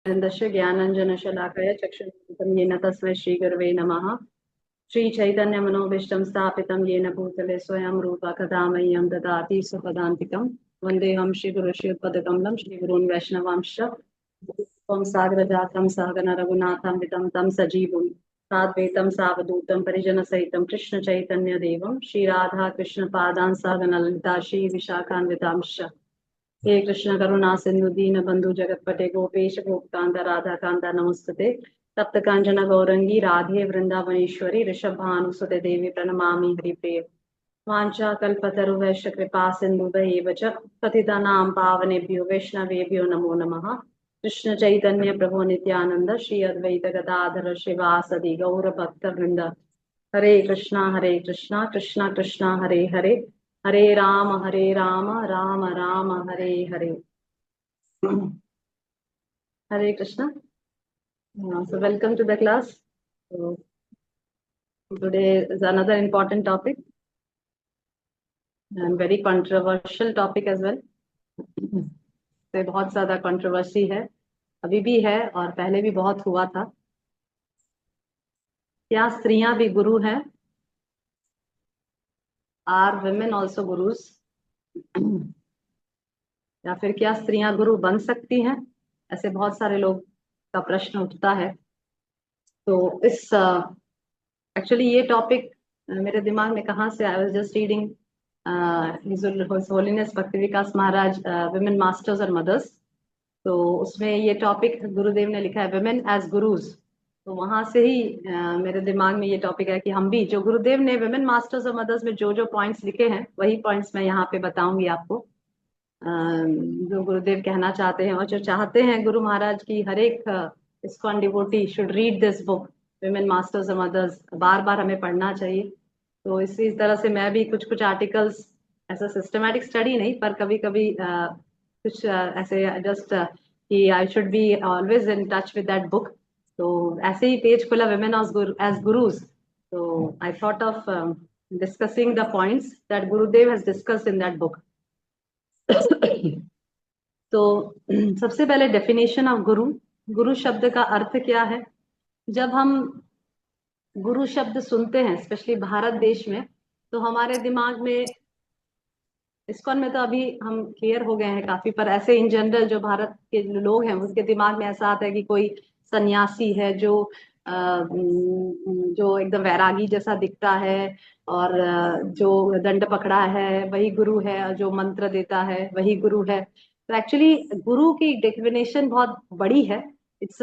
दश ज्ञानाञ्जनशलाकया चक्षुरुन्मिलितं येन तस्मै श्रीगुरवे नमः। श्रीचैतन्यमनोभीष्टं स्थापितं येन भूतले स्वयं रूपा कदा मह्यं ददाति स्वपदान्तिकं। वन्देऽहं श्रीगुरुश्रीयुतपदकमलं श्रीगुरून् वैष्णवांश्च। त्वं सागरजातं सहगण रघुनाथं वितं तं सजीवं साद्वैतं सावधूतं परिजनसहितं कृष्णचैतन्यदेवं श्रीराधा कृष्णपादान् सहगण ललिता श्रीविशाखान्वितांश्च। हे कृष्ण करुणा सिंधु दीन बंधु जगतपते गोपेश गोपकांत राधा कांत नमस्तुते। तप्त कांचन गौरंगी राधे वृंदावनेश्वरी ऋषभानुसुते देवी प्रणमामि हरिप्रिय। वाञ्छा कल्पतरुभ्यश्च कृपा सिन्धुभ्यैव च पतितानां पावनेभ्यो वैष्णवेभ्यो नमो नमः। कृष्ण चैतन्य प्रभु नित्यानंद श्री अद्वैत गदाधर श्रीवासदि गौर भक्त वृंद। हरे कृष्णा कृष्णा कृष्णा हरे हरे, हरे राम राम राम हरे हरे। हरे Krishna. So welcome to the class. So today is another important topic and very controversial topic as well. से बहुत ज्यादा कंट्रोवर्सी है, अभी भी है और पहले भी बहुत हुआ था। क्या स्त्रियां भी गुरु हैं? Are women also gurus? या फिर क्या स्त्रियां गुरु बन सकती हैं? ऐसे बहुत सारे लोग का प्रश्न उठता है। तो इस एक्चुअली ये टॉपिक मेरे दिमाग में कहाँ से, I was just reading his holiness भक्ति विकास महाराज विमेन मास्टर्स और मदर्स। तो उसमें ये टॉपिक गुरुदेव ने लिखा है विमेन एज गुरुज। तो वहां से ही मेरे दिमाग में ये टॉपिक है कि हम भी, जो गुरुदेव ने विमेन मास्टर्स और मदर्स में जो जो पॉइंट्स लिखे हैं वही पॉइंट्स मैं यहाँ पे बताऊंगी आपको। जो गुरुदेव कहना चाहते हैं और जो चाहते हैं गुरु महाराज की हर एक ISKCON devotee should read this book women masters और मदर्स। बार बार हमें पढ़ना चाहिए। तो इसी तरह से मैं भी कुछ कुछ आर्टिकल्स, ऐसा सिस्टमैटिक स्टडी नहीं, पर कभी कभी कुछ ऐसे जस्ट कि I should be always in touch with that book. तो ऐसे ही पेज खुला विमेन एज गुरुज। तो I thought of discussing the points that Gurudev has discussed in that book. तो सबसे पहले डेफिनेशन ऑफ गुरु। गुरु शब्द का अर्थ क्या है? जब हम गुरु शब्द सुनते हैं स्पेशली भारत देश में, तो हमारे दिमाग में, इस्कॉन में तो अभी हम क्लियर हो गए हैं काफी, पर ऐसे इन जनरल जो भारत के लोग हैं उसके दिमाग में ऐसा आता है कि कोई सन्यासी है जो जो एकदम वैरागी जैसा दिखता है और जो दंड पकड़ा है वही गुरु है, और जो मंत्र देता है वही गुरु है। तो एक्चुअली गुरु की डेफिनेशन बहुत बड़ी है। It's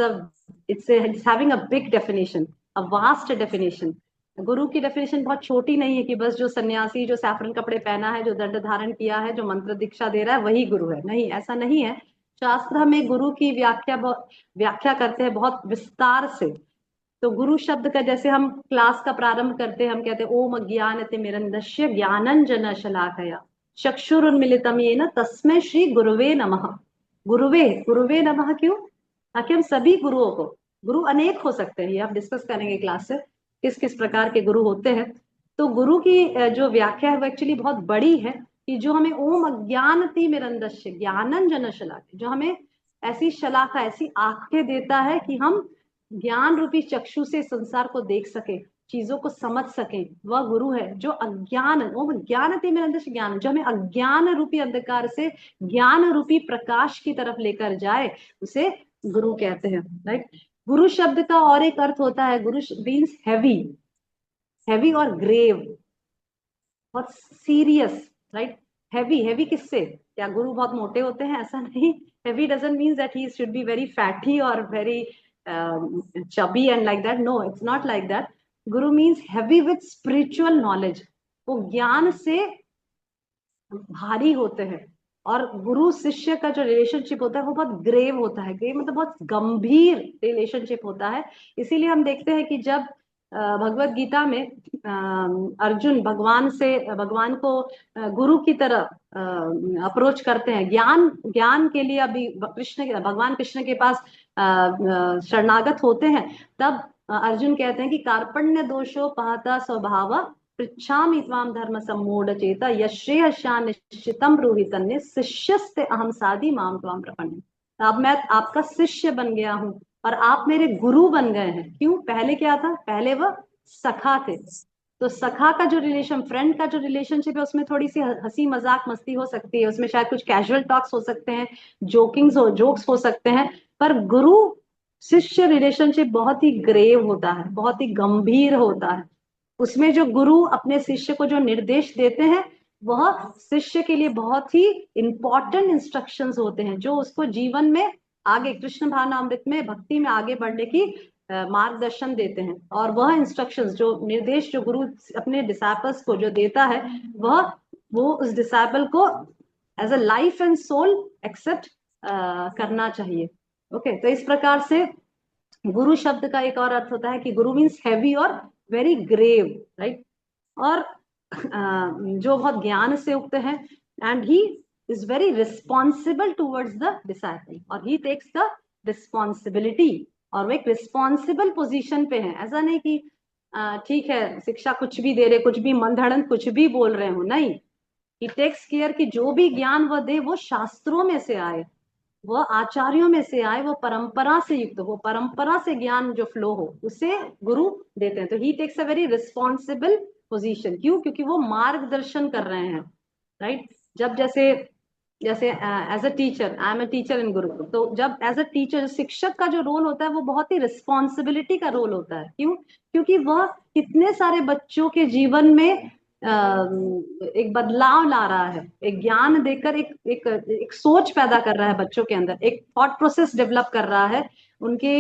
having a big definition, a vast definition. गुरु की डेफिनेशन बहुत छोटी नहीं है कि बस जो सन्यासी जो सैफरन कपड़े पहना है, जो दंड धारण किया है, जो मंत्र दीक्षा दे रहा है वही गुरु है। नहीं, ऐसा नहीं है। शास्त्र में गुरु की व्याख्या करते हैं बहुत विस्तार से। तो गुरु शब्द का, जैसे हम क्लास का प्रारंभ करते हैं, हम कहते हैं ओम अज्ञानतिमिरन्धस्य ज्ञानंजन शलाकया चक्षुरुन्मिलितं येन तस्मै श्री गुरुवे नमः। गुरुवे गुरुवे नमः क्यों? ताकि हम सभी गुरुओं को, गुरु अनेक हो सकते हैं, ये आप डिस्कस करेंगे क्लास से किस किस प्रकार के गुरु होते हैं। तो गुरु की जो व्याख्या है वो एक्चुअली बहुत बड़ी है कि जो हमें ओम अज्ञानतिमिरन्धस्य ज्ञानंजन शलाकया, जो हमें ऐसी शलाका, ऐसी आंखें देता है कि हम ज्ञान रूपी चक्षु से संसार को देख सके, चीजों को समझ सके, वह गुरु है। जो अज्ञान, वो ज्ञान थे मेरे अंदर से ज्ञान, जो हमें अज्ञान रूपी अंधकार से ज्ञान रूपी प्रकाश की तरफ लेकर जाए, उसे गुरु कहते हैं। राइट। गुरु शब्द का और एक अर्थ होता है, गुरु मीन्स हैवी, हैवी और ग्रेव, बहुत सीरियस। राइट। हैवी, हैवी किससे? क्या गुरु बहुत मोटे होते हैं? ऐसा नहीं। Heavy doesn't mean that he should be very fatty और very chubby and like that. No, it's not like that. Guru means heavy with spiritual knowledge. वो ज्ञान से भारी होते हैं। और गुरु शिष्य का जो रिलेशनशिप होता है वो बहुत ग्रेव होता है। ग्रेव मतलब बहुत गंभीर रिलेशनशिप होता है। इसीलिए हम देखते हैं कि जब भगवत गीता में अर्जुन भगवान को गुरु की तरह अप्रोच करते हैं, ज्ञान के लिए, अभी भगवान कृष्ण के पास शरणागत होते हैं, तब अर्जुन कहते हैं कि कार्पण्य दोषो पहता स्वभाव पृच्छामि त्वाम धर्म सम्मूढ़ चेता यश्रेयस्या निश्चितम ब्रूहि तन्मे शिष्यस्ते अहम साधि माम त्वाम प्रपन्ने। अब मैं आपका शिष्य बन गया हूँ और आप मेरे गुरु बन गए हैं। क्यों? पहले क्या था? पहले वह सखा थे। तो सखा का जो रिलेशन, फ्रेंड का जो रिलेशनशिप है, उसमें थोड़ी सी हंसी मजाक मस्ती हो सकती है, उसमें शायद कुछ कैजुअल टॉक्स हो सकते हैं, जोक्स हो सकते हैं। पर गुरु शिष्य रिलेशनशिप बहुत ही ग्रेव होता है, बहुत ही गंभीर होता है। उसमें जो गुरु अपने शिष्य को जो निर्देश देते हैं, वह शिष्य के लिए बहुत ही इंपॉर्टेंट इंस्ट्रक्शंस होते हैं, जो उसको जीवन में आगे कृष्ण भावनामृत में भक्ति में आगे बढ़ने की मार्गदर्शन देते हैं। और वह इंस्ट्रक्शंस, जो निर्देश जो गुरु अपने डिसाइपल्स को जो देता है, वह वो उस डिसाइपल को as a life and soul accept करना चाहिए। ओके, तो इस प्रकार से गुरु शब्द का एक और अर्थ होता है कि गुरु मीन्स हैवी और वेरी ग्रेव, राइट। और जो बहुत ज्ञान से युक्त है, and he is very responsible towards the disciple, और ही टेक्स द रिस्पॉन्सिबिलिटी। और वो एक रिस्पॉन्सिबल पोजीशन पे है। ऐसा नहीं कि ठीक है शिक्षा कुछ भी दे रहे, कुछ भी मंधड़न कुछ भी बोल रहे हो, नहीं। ही टेक्स केयर कि जो भी ज्ञान वह दे वो शास्त्रों में से आए, वह आचार्यों में से आए, वो परंपरा से युक्त हो, परंपरा से ज्ञान जो फ्लो हो, उसे गुरु देते हैं। तो he takes a very responsible position. क्यों? क्योंकि वो मार्गदर्शन कर रहे हैं, राइट। जब जैसे जैसे as a teacher, I am a teacher in gurukul, तो जब एज अ टीचर शिक्षक का जो रोल होता है वो बहुत ही रिस्पॉन्सिबिलिटी का रोल होता है। क्यों? क्योंकि वह कितने सारे बच्चों के जीवन में एक बदलाव ला रहा है, एक ज्ञान देकर एक सोच पैदा कर रहा है बच्चों के अंदर, एक थॉट प्रोसेस डेवलप कर रहा है, उनके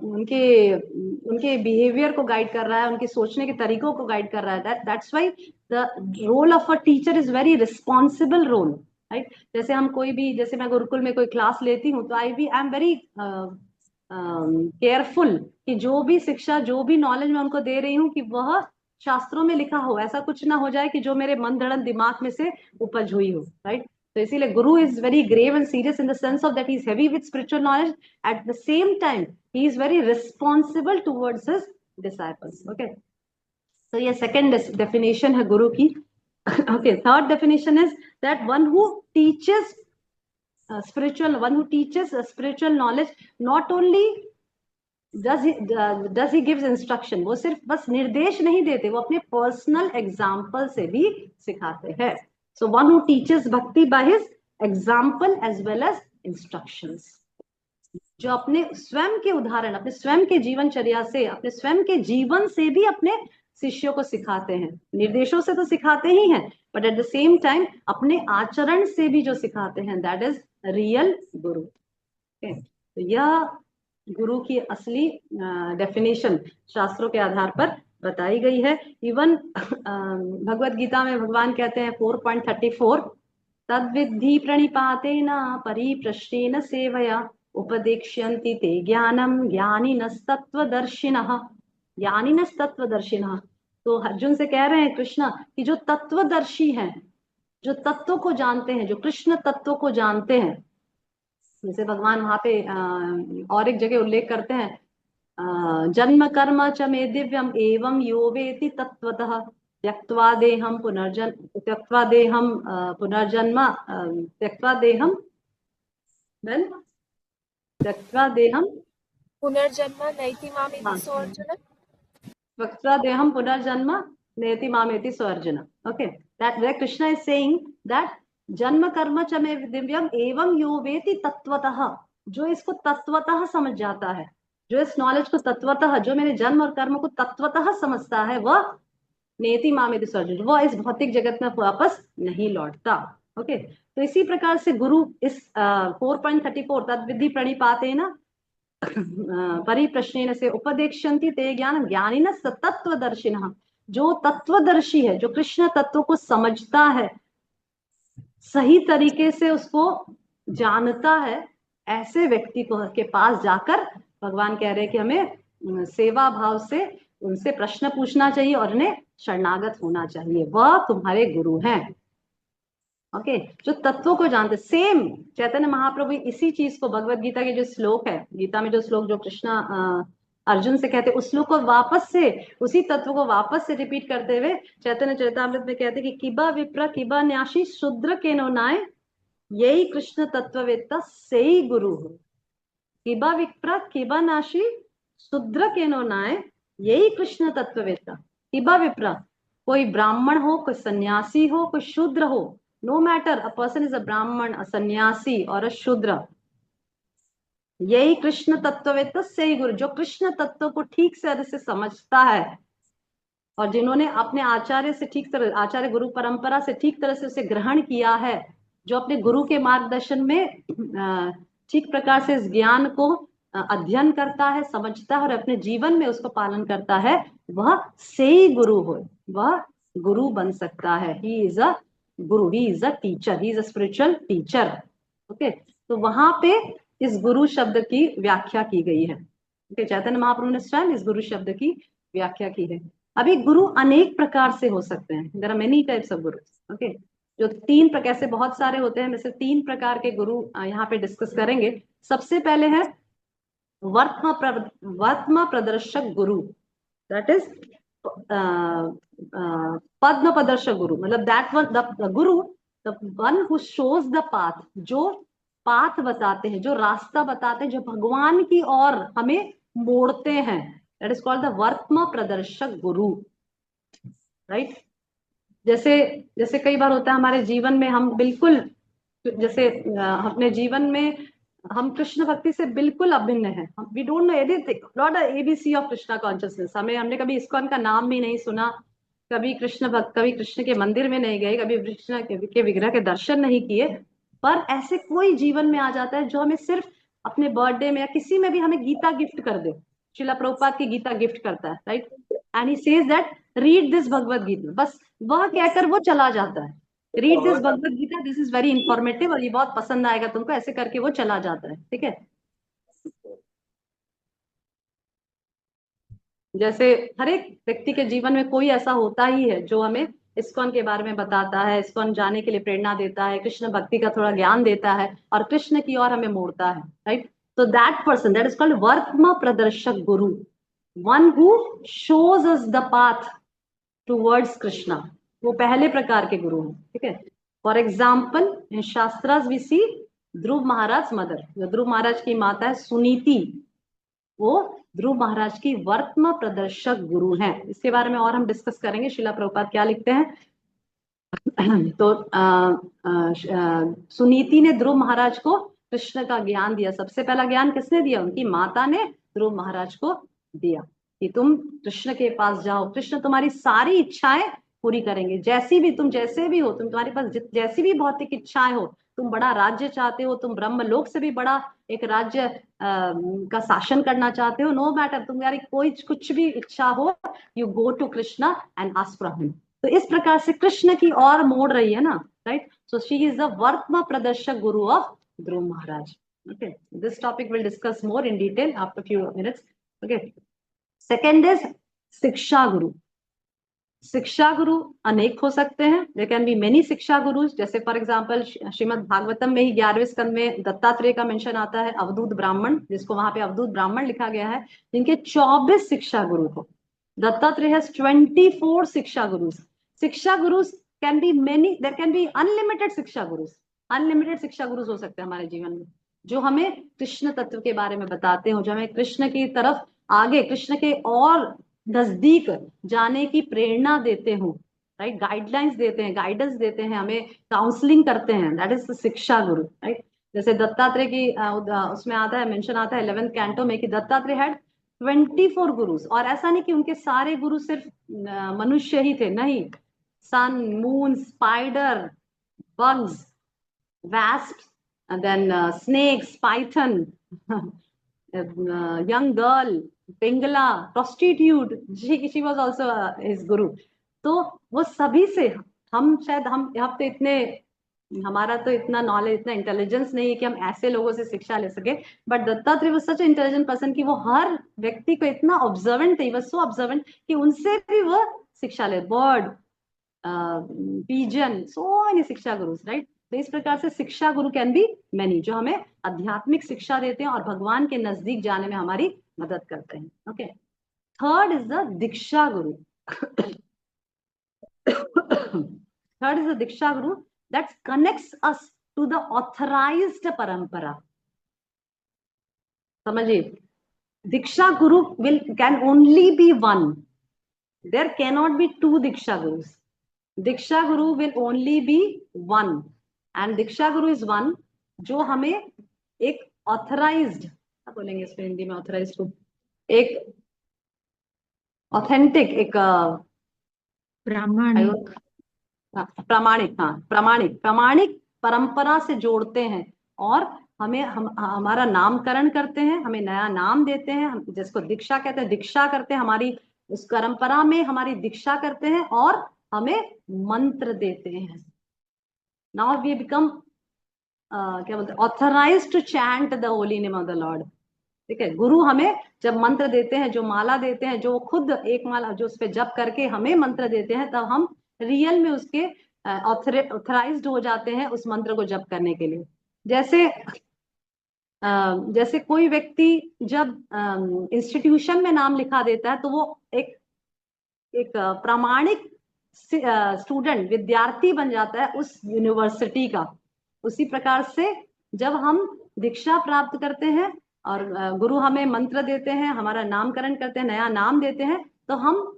उनके उनके बिहेवियर को गाइड कर रहा है, उनके सोचने के तरीकों को गाइड कर रहा है। That's why the role of a teacher is very responsible role, right. जैसे हम कोई भी, जैसे मैं गुरुकुल में कोई क्लास लेती हूँ, तो आई एम वेरी केयरफुल कि जो भी शिक्षा, जो भी नॉलेज मैं उनको दे रही हूँ, कि वह शास्त्रों में लिखा हो, ऐसा कुछ ना हो जाए कि जो मेरे मन धड़न दिमाग में से उपज हुई हो, राइट। तो इसीलिए guru is very grave and serious in the sense of that he is heavy with spiritual knowledge, at the same time he is very responsible towards his disciples. Okay, तो ये सेकेंड डेफिनेशन है गुरु की। Okay, third definition is that one who teaches spiritual knowledge, not only does he gives instruction, वो सिर्फ बस निर्देश नहीं देते, वो अपने पर्सनल एग्जाम्पल से भी सिखाते हैं। So one who teaches bhakti by his example as well as instructions, जो अपने स्वयं के उदाहरण, अपने स्वयं के जीवनचर्या से, अपने स्वयं के जीवन से भी अपने शिष्यों को सिखाते हैं। निर्देशों से तो सिखाते ही हैं, but at the same time अपने आचरण से भी जो सिखाते हैं, दैट इज रियल गुरु। तो यह गुरु की असली डेफिनेशन शास्त्रों के आधार पर बताई गई है। इवन भगवत गीता में भगवान कहते हैं 4.34, तद्विद्धि प्रणिपातेन परिप्रश्नेन सेवया उपदेक्ष्यन्ति ते ज्ञानम ज्ञानिनस्तत्वदर्शिनः। ज्ञानिनस्तत्वदर्शिनः, तो अर्जुन से कह रहे हैं कृष्ण कि जो तत्वदर्शी हैं, जो तत्व को जानते हैं, जो कृष्ण तत्व को जानते हैं, जैसे भगवान वहां पे और एक जगह उल्लेख करते हैं, जन्म कर्म च मे दिव्यम एवं यो वेति तत्वतः त्यक्त्वा देहम पुनर्जन्म त्यक्त्वा देहम वेल त्यक्त्वा देहम पुनर्जन्म नैति मामेति सो अर्जुन। त्यक्त्वा देहम पुनर्जन्म नेति मामेति सो Arjun. Okay, that where Krishna is saying that जन्म कर्म च मे दिव्यम एवं यो वेति तत्वतः, जो इसको तत्वतः समझ जाता है, जो इस नॉलेज को तत्वतः, जो मेरे जन्म और कर्म को तत्वतः समझता है, वह नेति मामेति सो अर्जुन, वह इस भौतिक जगत में वापस नहीं लौटता। ओके, तो इसी प्रकार से गुरु इस 4.34 तद्विधि प्रणिपातेन परिप्रश्नेन से उपदेक्ष्यन्ति ते ज्ञान ज्ञानिनः तत्वदर्शिनः, जो तत्वदर्शी है, जो कृष्ण तत्व को समझता है, सही तरीके से उसको जानता है, ऐसे व्यक्ति को के पास जाकर भगवान कह रहे हैं कि हमें सेवा भाव से उनसे प्रश्न पूछना चाहिए और उन्हें शरणागत होना चाहिए, वह तुम्हारे गुरु हैं। ओके, जो तत्वों को जानते, सेम चैतन्य महाप्रभु इसी चीज को, भगवत गीता के जो श्लोक है, गीता में जो श्लोक जो कृष्णा अर्जुन से कहते, उस श्लोक को वापस से, उसी तत्व को वापस से रिपीट करते हुए चैतन्य चरितामृत में कहते कि किबा विप्र किबा न्यासी शूद्र के नो नाय यही कृष्ण तत्ववेत्ता से ही गुरु हो। किबा विप्र किबा नाशी शूद्र के नो नाय, यही कृष्ण तत्ववेत्ता। किबा विप्र, कोई ब्राह्मण हो, कोई सन्यासी हो, कोई शूद्र हो, no matter, a person is a Brahmin, a सन्यासी और अ शूद्र, यही कृष्ण तत्ववेत्ता से ही गुरु, जो कृष्ण तत्व को ठीक से समझता है और जिन्होंने अपने आचार्य से ठीक तरह, आचार्य गुरु परंपरा से ठीक तरह से उसे ग्रहण किया है, जो अपने गुरु के मार्गदर्शन में ठीक प्रकार से इस ज्ञान को अध्ययन करता है, समझता है और अपने जीवन में उसको पालन करता है, वह से ही गुरु हो, वह गुरु बन सकता है। He is a Guru, he is a teacher, he is a spiritual teacher. Okay, तो वहां पे इस गुरु शब्द की व्याख्या की गई है। ओके, चैतन्य महाप्रभु ने स्वयं इस गुरु शब्द की व्याख्या की है। अभी गुरु अनेक प्रकार से हो सकते हैं, there are many types of guru. Okay, जो तीन प्रकार से, बहुत सारे होते हैं, वैसे तीन प्रकार के गुरु यहाँ पे डिस्कस करेंगे। सबसे पहले है वर्त्म प्रदर्शक गुरु, दैट इज पद्म प्रदर्शक गुरु, मतलब that one the Guru, the one who shows the path, जो पाथ बताते हैं, जो रास्ता बताते हैं, जो भगवान की ओर हमें मोड़ते हैं, that is called the vartma pradarshak Guru, right. जैसे जैसे कई बार होता है हमारे जीवन में, हम बिल्कुल जैसे अपने जीवन में हम कृष्ण भक्ति से बिल्कुल अभिन्न है, we don't know anything, not a ABC of Krishna consciousness, हमने कभी इस्कॉन का नाम भी नहीं सुना, कभी कृष्ण भक्त, कभी कृष्ण के मंदिर में नहीं गए, कभी कृष्ण के विग्रह के दर्शन नहीं किए, पर ऐसे कोई जीवन में आ जाता है जो हमें सिर्फ अपने बर्थडे में या किसी में भी हमें गीता गिफ्ट कर दे, शिला प्रभुपाद की गीता गिफ्ट करता है, right, and he says that read this Bhagavad Gita, बस वह कहकर वो चला जाता है, read this Bhagavad Gita, this is very informative और ये बहुत पसंद आएगा तुमको, ऐसे करके वो चला जाता है, ठीक है। जैसे हर एक व्यक्ति के जीवन में कोई ऐसा होता ही है जो हमें इस्कॉन के बारे में बताता है, इस्कॉन जाने के लिए प्रेरणा देता है, कृष्ण भक्ति का थोड़ा ज्ञान देता है और कृष्ण की ओर हमें मोड़ता है, राइट। तो that person, that is called vartma pradarshak guru, one who shows us the path towards Krishna, वो पहले प्रकार के गुरु हैं, ठीक है। For example in shastras we see Dhruv Maharaj mother, जो ध्रुव महाराज की माता है सुनीति, वो ध्रुव महाराज की वर्त्म प्रदर्शक गुरु हैं। इसके बारे में और हम डिस्कस करेंगे, शिला प्रभुपाद क्या लिखते हैं। तो सुनीति ने ध्रुव महाराज को कृष्ण का ज्ञान दिया, सबसे पहला ज्ञान किसने दिया, उनकी माता ने ध्रुव महाराज को दिया कि तुम कृष्ण के पास जाओ, कृष्ण तुम्हारी सारी इच्छाएं पूरी करेंगे, जैसी भी तुम, जैसे भी हो तुम, तुम्हारे पास जैसी भी भौतिक इच्छाएं हो, तुम बड़ा राज्य चाहते हो, तुम ब्रह्मलोक से भी बड़ा एक राज्य का शासन करना चाहते हो, नो मैटर, तुम्हारी कोई कुछ भी इच्छा हो, you go to Krishna and ask from him. तो इस प्रकार से कृष्ण की ओर मोड़ रही है ना, right. So she is the vartma pradarshak guru of Dhruv Maharaj. Okay, this topic will discuss more in detail after few minutes. Okay, second is shiksha guru. Shiksha गुरु अनेक हो सकते हैं, देयर कैन बी मेनी शिक्षा गुरु, जैसे फॉर एग्जांपल श्रीमद् भागवतम में ही 11वें स्कंद में दत्तात्रेय का मेंशन आता है, अवधूत ब्राह्मण, जिसको वहां पे अवधूत ब्राह्मण लिखा गया है, जिनके 24 शिक्षा गुरु थे। दत्तात्रेय हैज 24 शिक्षा guru. Shiksha guru can be many, there can be unlimited shiksha guru, unlimited shiksha गुरु हो सकते हैं हमारे जीवन में, जो हमें कृष्ण तत्व के बारे में बताते हो, जो हमें कृष्ण की तरफ आगे, कृष्ण के और नजदीक जाने की प्रेरणा देते हो, राइट, गाइडलाइंस देते हैं, गाइडेंस देते हैं, हमें काउंसलिंग करते हैं, that is shiksha Guru, right. जैसे दत्तात्रेय की उसमें आता है, मेंशन आता है 11th कैंटो में कि दत्तात्रेय हैड 24 गुरुज, और ऐसा नहीं कि उनके सारे गुरु सिर्फ मनुष्य ही थे, नहीं, sun, moon, spider, bugs, wasps, and then snakes, python, young girl, Pingala, prostitute, she was also his guru. तो वो सभी से, हम शायद, हम यहाँ पे इतने, हमारा तो इतना नॉलेज, इतना इंटेलिजेंस नहीं है कि हम ऐसे लोगों से शिक्षा ले सके, बट दत्तात्रेय वो सच इंटेलिजेंट पर्सन कि वो हर व्यक्ति को इतना ऑब्जर्वेंट थे, वो सो ऑब्जर्वेंट कि उनसे भी वो शिक्षा ले, बर्ड, पीजन, सो मेनी शिक्षा गुरु, राइट। तो इस प्रकार से शिक्षा गुरु कैन बी मैनी, जो हमें आध्यात्मिक शिक्षा देते हैं और भगवान के नजदीक जाने में हमारी मदद करते हैं। Okay, third is the diksha Guru. Third is the diksha guru that connects us to the authorized परंपरा। समझिए, दीक्षा गुरु can only be one. There cannot be two Diksha Gurus. Diksha Guru will only be one, and Diksha Guru is one जो हमें एक authorised, क्या बोलेंगे इसको हिंदी में, authorised को, एक ऑथेंटिक, एक प्रामाणिक, प्रामाणिक, हाँ प्रामाणिक परंपरा से जोड़ते हैं, और हमें हमारा नामकरण करते हैं, हमें नया नाम देते हैं, हम जिसको दीक्षा कहते हैं, दीक्षा करते हैं, हमारी उस परंपरा में हमारी दीक्षा करते हैं और हमें मंत्र देते हैं। नाउ वी बिकम क्या बोलते हैं, authorised to chant the holy name of the Lord. ठीक है, गुरु हमें जब मंत्र देते हैं, जो माला देते हैं, जो खुद एक माला जो उस पर जप करके हमें मंत्र देते हैं, तब हम रियल में उसके ऑथराइज्ड हो जाते हैं उस मंत्र को जप करने के लिए। जैसे कोई व्यक्ति जब इंस्टीट्यूशन में नाम लिखा देता है तो वो एक प्रामाणिक स्टूडेंट, विद्यार्थी बन जाता है उस यूनिवर्सिटी का। उसी प्रकार से जब हम दीक्षा प्राप्त करते हैं और गुरु हमें मंत्र देते हैं, हमारा नामकरण करते हैं, नया नाम देते हैं, तो हम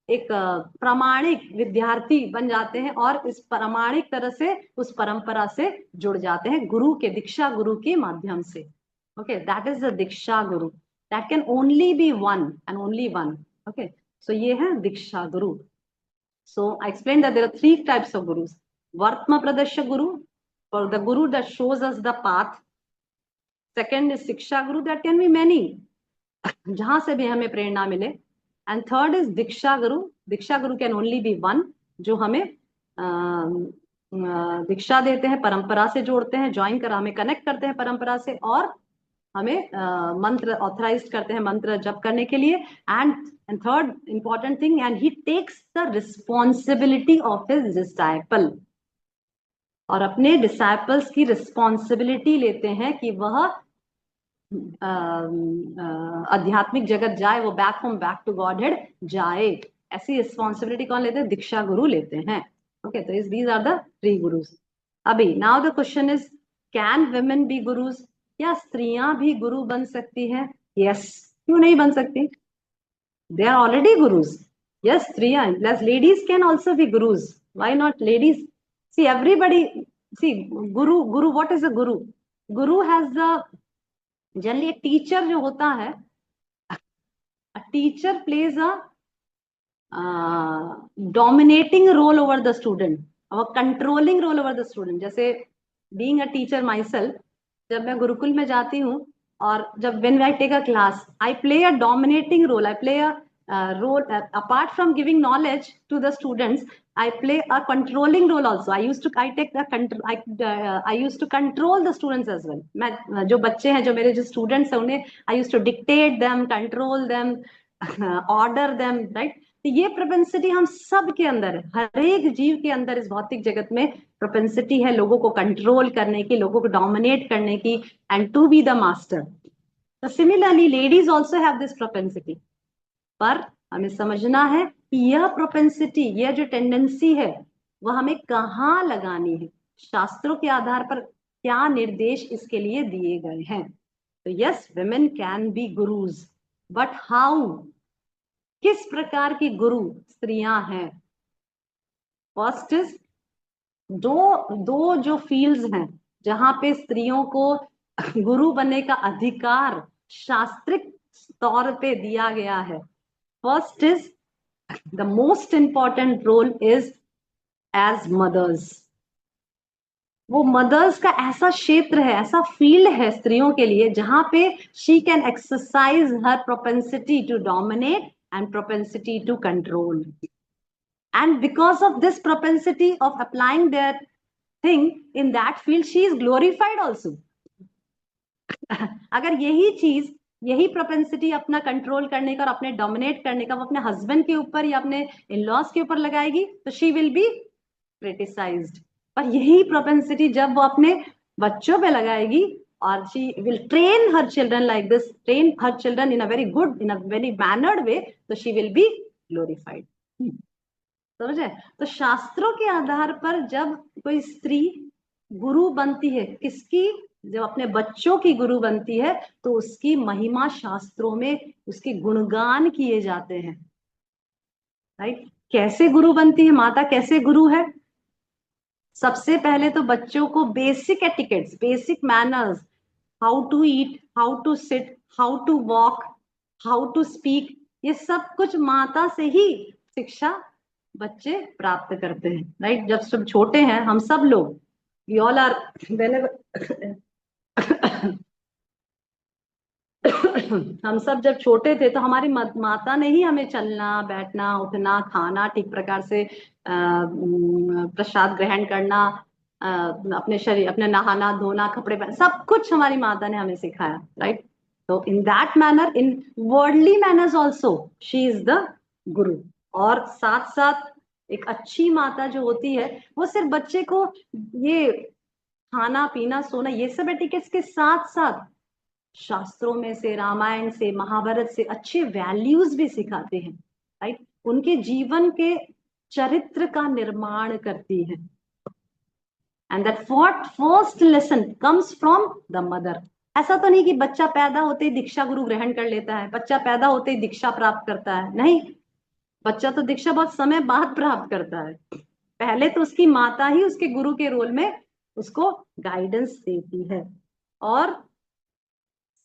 एक प्रामाणिक विद्यार्थी बन जाते हैं और इस प्रामाणिक तरह से उस परंपरा से जुड़ जाते हैं गुरु के, दीक्षा गुरु के माध्यम से। Okay, that is the diksha guru, that can only be one and only one. Okay, so ये है दीक्षा गुरु। So I explain that there are 3 types of gurus. Vartma pradarshak guru, for the guru that shows us the path. Second is शिक्षा गुरु, that can be many, जहां से भी हमें प्रेरणा मिले। And third is Diksha Guru, Diksha Guru can only be one, जो हमें दीक्षा देते हैं, परंपरा से जोड़ते हैं, ज्वाइन कर हमें कनेक्ट करते हैं परंपरा से, और हमें मंत्र ऑथराइज करते हैं मंत्र जप करने के लिए। And third important thing, and he takes the responsibility of his disciple, और अपने डिसाइपल्स की रिस्पॉन्सिबिलिटी लेते हैं कि वह आध्यात्मिक जगत जाए, वो back home, back to Godhead जाए। ऐसी रिस्पॉन्सिबिलिटी कौन लेते हैं? दीक्षा गुरु लेते हैं। ओके, तो दीज आर द 3 गुरुज। अभी now the question is, can women be gurus? क्या स्त्रियां भी गुरु बन सकती हैं? यस, क्यों नहीं बन सकती? They are already gurus. Yes, स्त्रियां plus ladies can also be gurus. Why not ladies? See, everybody, see, guru, what is a guru? Guru has the, generally a teacher जो होता है, a teacher plays a dominating role over the student, or controlling role over the student. जैसे being a teacher myself, जब मैं गुरुकुल में जाती हूँ और जब when I take a class, I play a dominating role. I play a role apart from giving knowledge to the students. I play a controlling role also. I used to control the students as well. मैं जो बच्चे हैं, जो मेरे जो students हैं, उन्हें I used to dictate them, control them, order them, right? तो ये प्रोपेंसिटी हम सब के अंदर है, हर एक जीव के अंदर इस भौतिक जगत में प्रोपेंसिटी है लोगों को कंट्रोल करने की, लोगों को डोमिनेट करने की, and to be the master. तो similarly ladies also have this propensity, पर हमें समझना है कि यह प्रोपेंसिटी, यह जो टेंडेंसी है, वह हमें कहाँ लगानी है, शास्त्रों के आधार पर क्या निर्देश इसके लिए दिए गए हैं। तो yes, women can be gurus, but how, किस प्रकार की गुरु स्त्रियां हैं? फर्स्ट इज, दो जो फील्ड्स हैं जहां पे स्त्रियों को गुरु बनने का अधिकार शास्त्रिक तौर पे दिया गया है। First is, the most important role is as mothers. वो मदर्स का ऐसा क्षेत्र है, ऐसा फील्ड है स्त्रियों के लिए जहां पे she can exercise her propensity to dominate and propensity to control, and because of this propensity of applying their thing in that field, she is glorified also. अगर यही चीज, यही प्रोपेंसिटी अपना कंट्रोल करने का और अपने डोमिनेट करने का वो अपने हस्बैंड के ऊपर या अपने इन-लॉज के ऊपर लगाएगी तो शी विल बी क्रिटिसाइज्ड। पर यही प्रोपेंसिटी जब वो अपने बच्चों पे लगाएगी, or she will train her children like this, train her children in a very good, in a very mannered way, so she will be glorified. समझे? तो शास्त्रों के आधार पर जब कोई स्त्री गुरु बनती है किसकी, जब अपने बच्चों की गुरु बनती है तो उसकी महिमा शास्त्रों में उसके गुणगान किए जाते हैं। राइट। कैसे गुरु बनती है माता, कैसे गुरु है? सबसे पहले तो बच्चों को basic etiquettes, basic manners, how to eat, how to sit, how to walk, how to speak, ये सब कुछ माता से ही शिक्षा बच्चे प्राप्त करते हैं। राइट। जब सब छोटे हैं हम सब लोग, वी ऑल आर हम सब जब छोटे थे तो हमारी माता ने ही हमें चलना, बैठना, उठना, खाना, ठीक प्रकार से प्रसाद ग्रहण करना, अपने शरीर, अपने नहाना धोना, कपड़े पहन, सब कुछ हमारी माता ने हमें सिखाया। राइट। तो in that manner, in worldly manners also she is the गुरु। और साथ साथ एक अच्छी माता जो होती है वो सिर्फ बच्चे को ये खाना पीना सोना ये सब एटिकेट्स के साथ साथ शास्त्रों में से, रामायण से, महाभारत से अच्छे वैल्यूज भी सिखाते हैं। राइट। उनके जीवन के चरित्र का निर्माण करती है। And that first lesson comes from the mother. ऐसा तो नहीं कि बच्चा पैदा होते ही दीक्षा गुरु ग्रहण कर लेता है, बच्चा पैदा होते ही दीक्षा प्राप्त करता है, नहीं। बच्चा तो दीक्षा बहुत समय बाद प्राप्त करता है। पहले तो उसकी माता ही उसके गुरु के रोल में उसको गाइडेंस देती है। और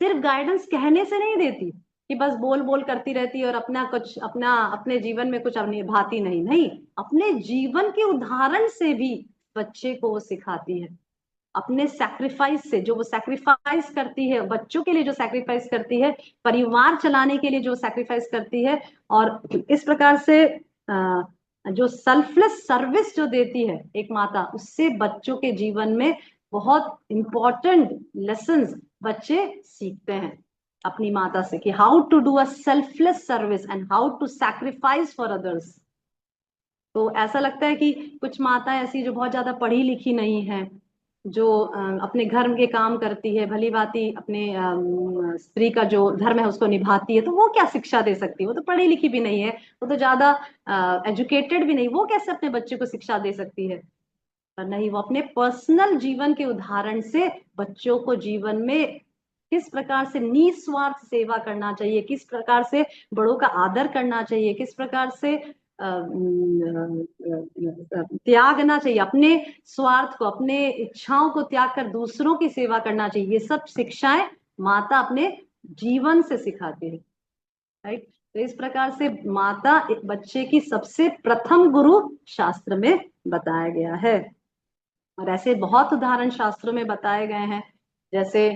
सिर्फ गाइडेंस कहने से नहीं देती कि बस बोल बोल करती रहती और अपना कुछ, अपना अपने जीवन में कुछ निभाती नहीं, नहीं, अपने जीवन के उदाहरण से भी बच्चे को वो सिखाती है। अपने सैक्रिफाइस से, जो वो सैक्रिफाइस करती है बच्चों के लिए, जो सैक्रिफाइस करती है परिवार चलाने के लिए, जो सैक्रिफाइस करती है, और इस प्रकार से जो सेल्फलेस सर्विस जो देती है एक माता, उससे बच्चों के जीवन में बहुत इंपॉर्टेंट लेसन्स बच्चे सीखते हैं अपनी माता से, कि how to do a selfless service and how to sacrifice for others. तो ऐसा लगता है कि कुछ माता ऐसी जो बहुत ज्यादा पढ़ी लिखी नहीं है, जो अपने घर के काम करती है भली भांति, अपने स्त्री का जो धर्म है उसको निभाती है, तो वो क्या शिक्षा दे सकती है? वो तो पढ़ी लिखी भी नहीं है, वो तो ज्यादा एजुकेटेड भी नहीं, वो कैसे अपने बच्चे को शिक्षा दे सकती है? पर नहीं, वो अपने पर्सनल जीवन के उदाहरण से बच्चों को जीवन में किस प्रकार से निस्वार्थ सेवा करना चाहिए, किस प्रकार से बड़ों का आदर करना चाहिए, किस प्रकार से त्यागना चाहिए, अपने स्वार्थ को, अपने इच्छाओं को त्याग कर दूसरों की सेवा करना चाहिए, ये सब शिक्षाएं माता अपने जीवन से सिखाती है। राइट। तो इस प्रकार से माता एक बच्चे की सबसे प्रथम गुरु शास्त्र में बताया गया है। और ऐसे बहुत उदाहरण शास्त्रों में बताए गए हैं। जैसे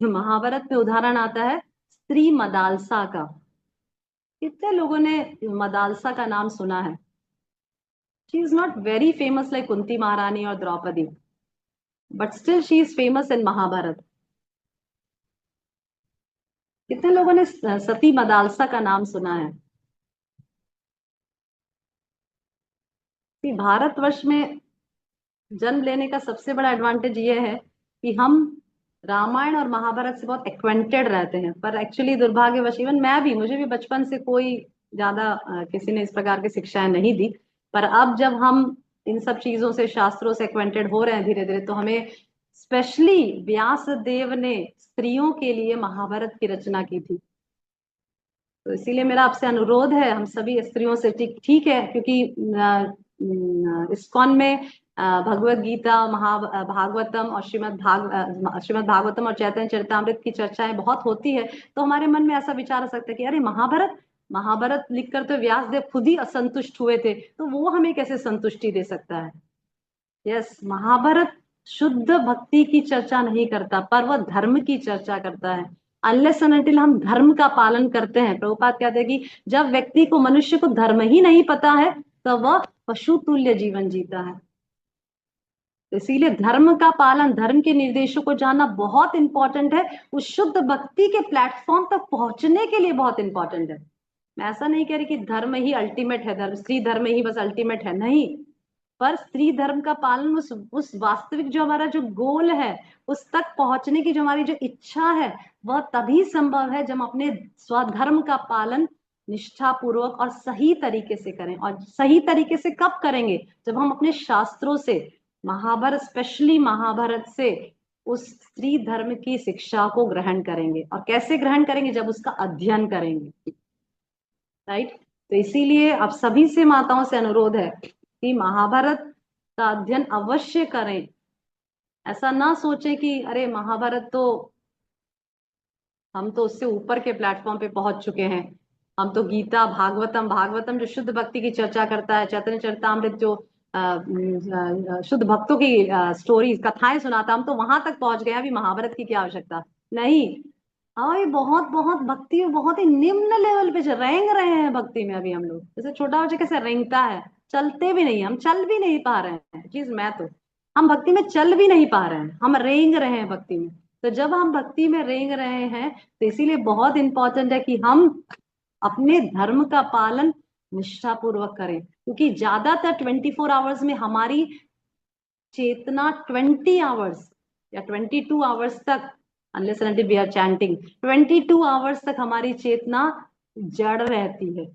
महाभारत में उदाहरण आता है स्त्री मदालसा का। कितने लोगों ने मदालसा का नाम सुना है? She is not very famous like Kunti Maharani और Draupadi, but still she is famous in Mahabharat. कितने लोगों ने सती मदालसा का नाम सुना है? भारतवर्ष में जन्म लेने का सबसे बड़ा एडवांटेज ये है कि हम रामायण और महाभारत से बहुत एक्वेंटेड रहते हैं। पर एक्चुअली दुर्भाग्यवश, इवन मैं भी, मुझे भी बचपन से कोई ज्यादा किसी ने इस प्रकार की शिक्षाएं नहीं दी। पर अब जब हम इन सब चीजों से, शास्त्रों से एक्वेंटेड हो रहे हैं धीरे धीरे, तो हमें स्पेशली व्यास देव ने स्त्रियों के लिए महाभारत की रचना की थी। तो इसीलिए मेरा आपसे अनुरोध है, हम सभी स्त्रियों से, ठीक ठीक है, क्योंकि इस्कॉन में भगवत गीता, भागवतम और श्रीमद् भागवतम और चैतन्य चरितमृत की चर्चाएं बहुत होती है। तो हमारे मन में ऐसा विचार आ सकता है कि अरे महाभारत, महाभारत लिखकर तो व्यास देव खुद ही असंतुष्ट हुए थे, तो वो हमें कैसे संतुष्टि दे सकता है? यस, महाभारत शुद्ध भक्ति की चर्चा नहीं करता, पर वह धर्म की चर्चा करता है। अनलेस एंड अनटिल हम धर्म का पालन करते हैं, प्रभुपाद कहते हैं कि जब व्यक्ति को, मनुष्य को धर्म ही नहीं पता है, तब वह पशु तुल्य जीवन जीता है। तो इसीलिए धर्म का पालन, धर्म के निर्देशों को जानना बहुत इंपॉर्टेंट है। उस शुद्ध भक्ति के प्लेटफॉर्म तक पहुंचने के लिए बहुत इंपॉर्टेंट है। मैं ऐसा नहीं कह रही कि धर्म ही अल्टीमेट है, धर्म, स्त्री धर्म ही बस अल्टीमेट है, नहीं। पर स्त्री धर्म का पालन, उस वास्तविक जो हमारा जो गोल है, उस तक पहुंचने की जो हमारी जो इच्छा है, वह तभी संभव है जब हम अपने स्वधर्म का पालन निष्ठा पूर्वक और सही तरीके से करें। और सही तरीके से कब करेंगे? जब हम अपने शास्त्रों से, महाभारत, स्पेशली महाभारत से उस स्त्री धर्म की शिक्षा को ग्रहण करेंगे। और कैसे ग्रहण करेंगे? जब उसका अध्ययन करेंगे, राइट। तो इसीलिए अब सभी से माताओं से अनुरोध है कि महाभारत का अध्ययन अवश्य करें। ऐसा ना सोचे कि अरे महाभारत तो, हम तो उससे ऊपर के प्लेटफॉर्म पे पहुंच चुके हैं, हम तो गीता, भागवतम, भागवतम जो शुद्ध भक्ति की चर्चा करता है, चैतन्य चरितामृत जो शुद्ध भक्तों की स्टोरीज, कथाएं सुनाता, हम तो वहां तक पहुंच गए, अभी महाभारत की क्या आवश्यकता? नहीं। हाँ, ये बहुत बहुत भक्ति में बहुत ही निम्न लेवल पे रेंग रहे हैं भक्ति में अभी हम लोग। जैसे छोटा बच्चा कैसे रेंगता है, चलते भी नहीं, हम चल भी नहीं पा रहे हैं, चीज मैं तो, हम भक्ति में चल भी नहीं पा रहे हैं, हम रेंग रहे हैं भक्ति में। तो जब हम भक्ति में रेंग रहे हैं, तो इसीलिए बहुत इंपॉर्टेंट है कि हम अपने धर्म का पालन निष्ठा पूर्वक करें। क्योंकि ज्यादातर 24 आवर्स में हमारी चेतना 20 आवर्स या 22 आवर्स तक, unless and until we are chanting, 22 hours तक हमारी चेतना जड़ रहती है,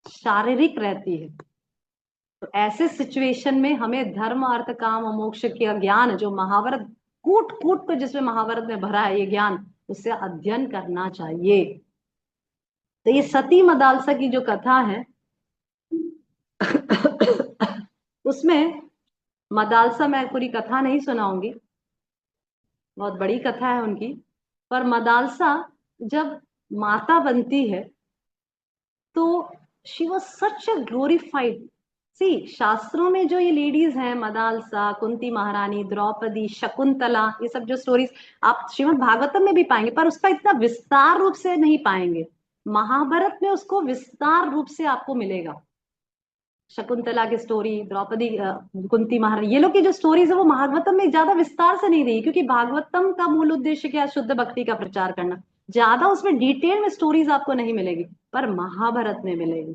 शारीरिक रहती है। तो ऐसे सिचुएशन में हमें धर्म, अर्थ, काम और मोक्ष का ज्ञान, जो महाभारत कूट कूट कर जिसमें महाभारत में भरा है ये ज्ञान, उससे अध्ययन करना चाहिए। तो ये सती मदालसा की जो कथा है उसमें मदालसा, मैं पूरी कथा नहीं सुनाऊंगी, बहुत बड़ी कथा है उनकी, पर मदालसा जब माता बनती है तो she was such a glorified. See, शास्त्रों में जो ये लेडीज हैं, मदालसा, कुंती महारानी, द्रौपदी, शकुंतला, ये सब जो स्टोरीज आप श्रीमद् भागवतम में भी पाएंगे, पर उसका इतना विस्तार रूप से नहीं पाएंगे। महाभारत में उसको विस्तार रूप से आपको मिलेगा। शकुंतला की स्टोरी, द्रौपदी, कुंती महारानी, ये लोग की जो स्टोरीज है वो भागवतम में ज्यादा विस्तार से नहीं दी, क्योंकि भागवतम का मूल उद्देश्य क्या है? शुद्ध भक्ति का प्रचार करना। ज्यादा उसमें डिटेल में स्टोरीज आपको नहीं मिलेगी, पर महाभारत में मिलेगी।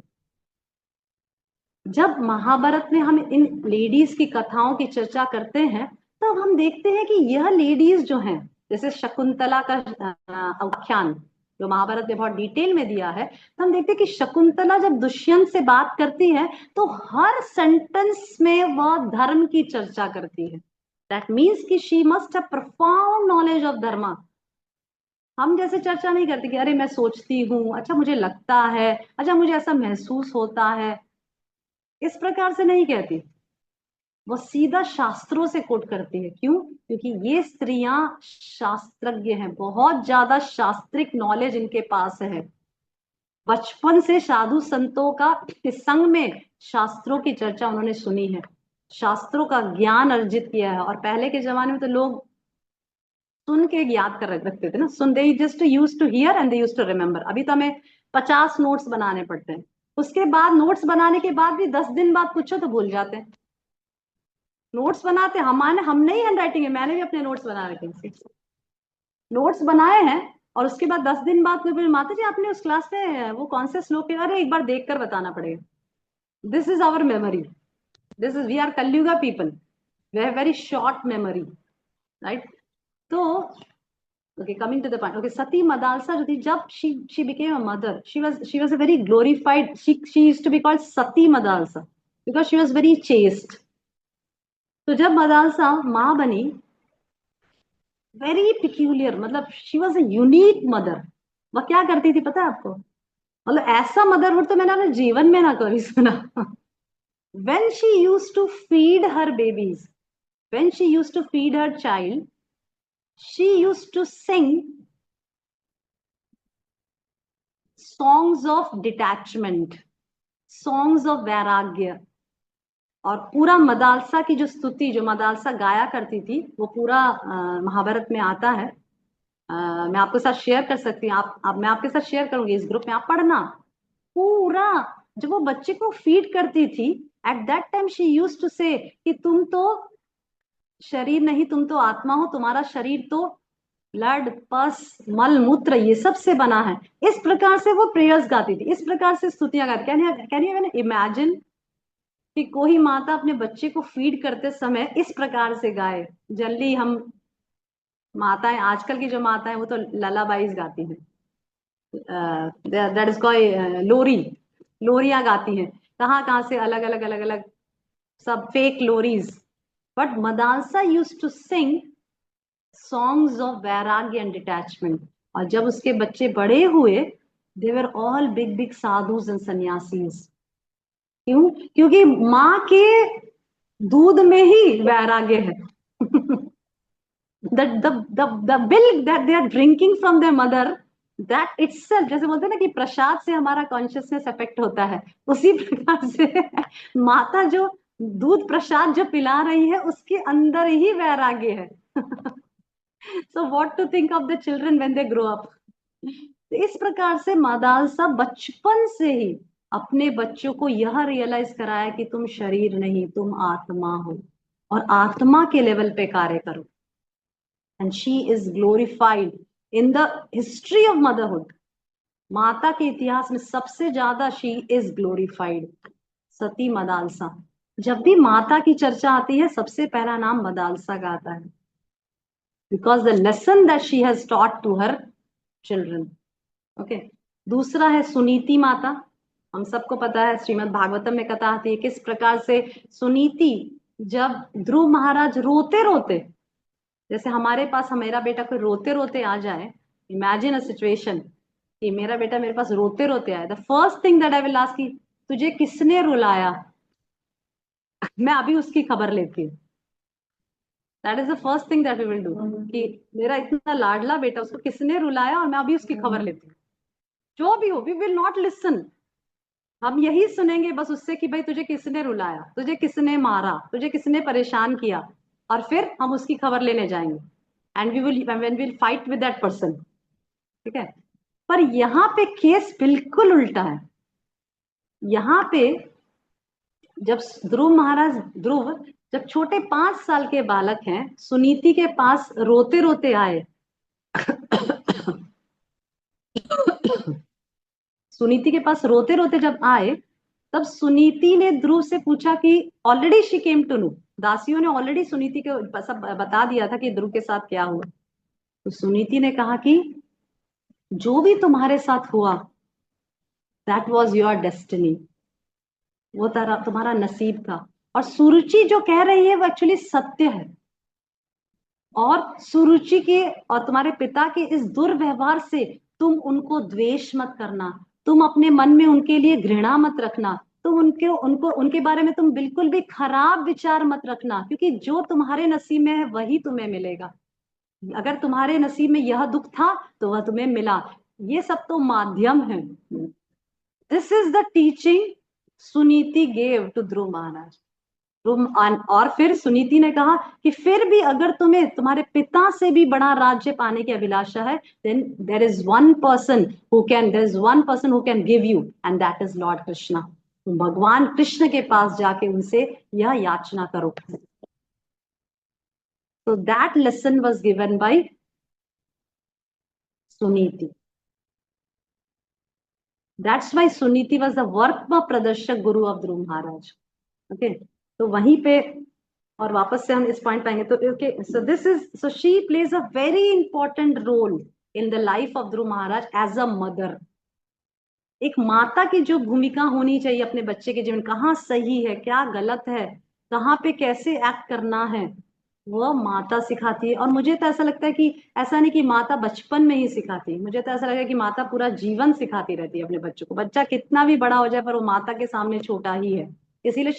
जब महाभारत में हम इन लेडीज की कथाओं की चर्चा करते हैं, तो हम देखते हैं कि यह लेडीज जो हैं, जैसे शकुंतला का आख्यान जो महाभारत ने बहुत डिटेल में दिया है, तो हम देखते हैं कि शकुंतला जब दुष्यंत से बात करती है तो हर सेंटेंस में वह धर्म की चर्चा करती है। दैट मीन्स कि she must have profound knowledge of धर्म। हम जैसे चर्चा नहीं करते कि अरे मैं सोचती हूँ, अच्छा मुझे लगता है, अच्छा मुझे ऐसा महसूस होता है, इस प्रकार से नहीं कहती। वो सीधा शास्त्रों से कोट करती है। क्यों? क्योंकि ये स्त्रियां शास्त्रज्ञ हैं, बहुत ज्यादा शास्त्रिक नॉलेज इनके पास है। बचपन से साधु संतों का संग में शास्त्रों की चर्चा उन्होंने सुनी है, शास्त्रों का ज्ञान अर्जित किया है। और पहले के जमाने में तो लोग सुन के याद कर रखते थे ना, सुन, they just use to hear and they use to remember. अभी तो हमें 50 नोट्स बनाने पड़ते हैं, उसके बाद नोट्स बनाने के बाद भी 10 दिन बाद पूछो तो भूल जाते हैं। नोट्स बनाते हमारे, हम नहीं हैंड राइटिंग है, मैंने भी अपने नोट्स बना रखे हैं, नोट्स बनाए हैं, और उसके बाद 10 दिन बाद कोई बोले माता जी आपने उस क्लास में वो कौन से श्लोक है, अरे एक बार देख कर बताना पड़ेगा। This is our memory, this is, we are Kalyuga people, we have very short memory, right. तो okay, coming to the point, okay, Sati Madalsa जो थी, जब she became a mother, she was a very glorified, she used to be called Sati Madalsa because she was very chaste. तो जब मदालसा माँ बनी, very peculiar, मतलब she was a unique mother. वह क्या करती थी पता है आपको? मतलब ऐसा मदरहुड तो मैंने अपने जीवन में ना कभी सुना। when she used to feed her babies, when she used to feed her child, she used to sing songs of detachment, songs of vairagya। और पूरा मदालसा की जो स्तुति जो मदालसा गाया करती थी, वो पूरा महाभारत में आता है। मैं आपके साथ शेयर कर सकती हूँ, आप मैं आपके साथ शेयर करूंगी इस ग्रुप में, आप पढ़ना पूरा। जब वो बच्चे को फीड करती थी, at that time she used to say कि तुम तो शरीर नहीं, तुम तो आत्मा हो, तुम्हारा शरीर तो ब्लड, पस, मल, मूत्र ये सब से बना है। इस प्रकार से वो प्रेयर्स गाती थी, इस प्रकार से स्तुतियां गाती। कैन यू इमेजिन कि कोई माता अपने बच्चे को फीड करते समय इस प्रकार से गाए? जनरली हम माताएं, आजकल की जो माताएं, वो तो ललाबाइज गाती हैं, दैट इज कॉल्ड लोरी, लोरियां गाती हैं, कहाँ कहाँ से अलग अलग अलग अलग, सब फेक लोरीज। But Madalsa use to sing songs of vairagya and detachment. और जब उसके बच्चे बड़े हुए, they were all big big sadhus and sannyasis. क्यों? क्योंकि माँ के दूध में ही वैराग्य है। the milk that they are drinking from their mother, that itself, जैसे बोलते हैं ना कि प्रसाद से हमारा कॉन्शियसनेस अफेक्ट होता है, उसी प्रकार से माता जो दूध प्रसाद जो पिला रही है, उसके अंदर ही वैराग्य है। So what to think of the children when they grow up? इस प्रकार से मदालसा बचपन से ही अपने बच्चों को यह रियलाइज कराया कि तुम शरीर नहीं, तुम आत्मा हो, और आत्मा के लेवल पे कार्य करो। And she is glorified in the history of motherhood. माता के इतिहास में सबसे ज्यादा शी इज ग्लोरिफाइड, सती मदालसा। जब भी माता की चर्चा आती है, सबसे पहला नाम मदालसा का आता है, because the lesson that she has taught to her children. Okay. दूसरा है सुनीति माता। हम सबको पता है, श्रीमद् भागवतम में कथा आती है किस प्रकार से सुनीति, जब ध्रुव महाराज रोते रोते, जैसे हमारे पास मेरा बेटा कोई रोते रोते आ जाए, इमेजिन अ सिचुएशन कि मेरा बेटा मेरे पास रोते रोते आए, the first thing that I will ask, तुझे किसने रुलाया, मैं अभी उसकी खबर लेती हूँ। That is the first thing that we will do, कि मेरा इतना लाडला बेटा, उसको किसने रुलाया, और मैं अभी उसकी खबर लेती हूँ। जो भी हो, वी विल नॉट लिसन। हम यही सुनेंगे बस उससे कि भाई तुझे किसने रुलाया, तुझे किसने मारा, तुझे किसने परेशान किया, और फिर हम उसकी खबर लेने जाएंगे। And we will when we will fight with that person. ठीक है। पर यहाँ पे केस बिल्कुल उल्टा है। यहाँ पे जब ध्रुव जब छोटे 5 साल के बालक हैं, सुनीति के पास रोते रोते आए। सुनीति के पास रोते रोते जब आए, तब सुनीति ने ध्रुव से पूछा कि already she came to know, दासियों ने ऑलरेडी सुनीति को सब बता दिया था कि ध्रुव के साथ क्या हुआ। तो सुनीति ने कहा कि जो भी तुम्हारे साथ हुआ, दैट वॉज योर डेस्टिनी, वो तुम्हारा नसीब था। और सुरुचि जो कह रही है वो एक्चुअली सत्य है। और सुरुचि के और तुम्हारे पिता के इस दुर्व्यवहार से तुम उनको द्वेष मत करना, तुम अपने मन में उनके लिए घृणा मत रखना, तुम उनके बारे में तुम बिल्कुल भी खराब विचार मत रखना, क्योंकि जो तुम्हारे नसीब में है वही तुम्हें मिलेगा। अगर तुम्हारे नसीब में यह दुख था तो वह तुम्हें मिला, ये सब तो माध्यम है। This is the teaching Suniti gave to Dhruv Maharaj. और फिर सुनीति ने कहा कि फिर भी अगर तुम्हें तुम्हारे पिता से भी बड़ा राज्य पाने की अभिलाषा है, then there is one person who can give you, and that is Lord Krishna. तुम भगवान कृष्ण के पास जाके उनसे यह याचना करो। So that lesson was given by Suniti. That's why Suniti was the वर्त्म pradarshak Guru of Dhruv Maharaj. Okay. तो वहीं पे और वापस से हम इस पॉइंट पाएंगे। तो okay, so she plays a very important role in the life of Dhruv Maharaj as a mother. एक माता की जो भूमिका होनी चाहिए अपने बच्चे के जीवन, कहाँ सही है क्या गलत है, कहाँ पे कैसे एक्ट करना है, वह माता सिखाती है। और मुझे तो ऐसा लगता है कि ऐसा नहीं कि माता बचपन में ही सिखाती है, मुझे तो ऐसा लगता है कि माता पूरा जीवन सिखाती रहती है अपने बच्चों को। बच्चा कितना भी बड़ा हो जाए, पर वो माता के सामने छोटा ही है। इसीलिए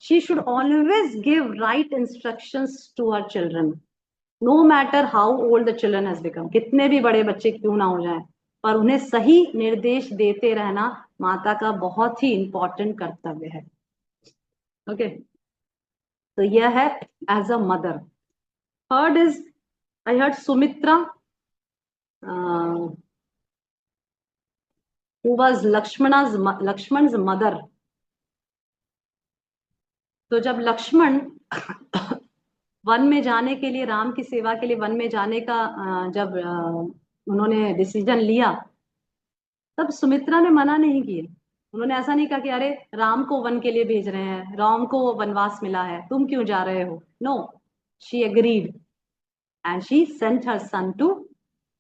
she should always give right instructions to her children, no matter how old the children has become, कितने भी बड़े बच्चे क्यों ना हो जाएं, पर उन्हें सही निर्देश देते रहना माता का बहुत ही इंपॉर्टेंट कर्तव्य है। ओके। तो यह है as a mother. Third is, I heard Sumitra who was Lakshman's mother. तो जब लक्ष्मण वन में जाने के लिए, राम की सेवा के लिए वन में जाने का जब उन्होंने डिसीजन लिया, तब सुमित्रा ने मना नहीं किया। उन्होंने ऐसा नहीं कहा कि अरे राम को वन के लिए भेज रहे हैं, राम को वनवास मिला है, तुम क्यों जा रहे हो। No, she agreed and she sent her son to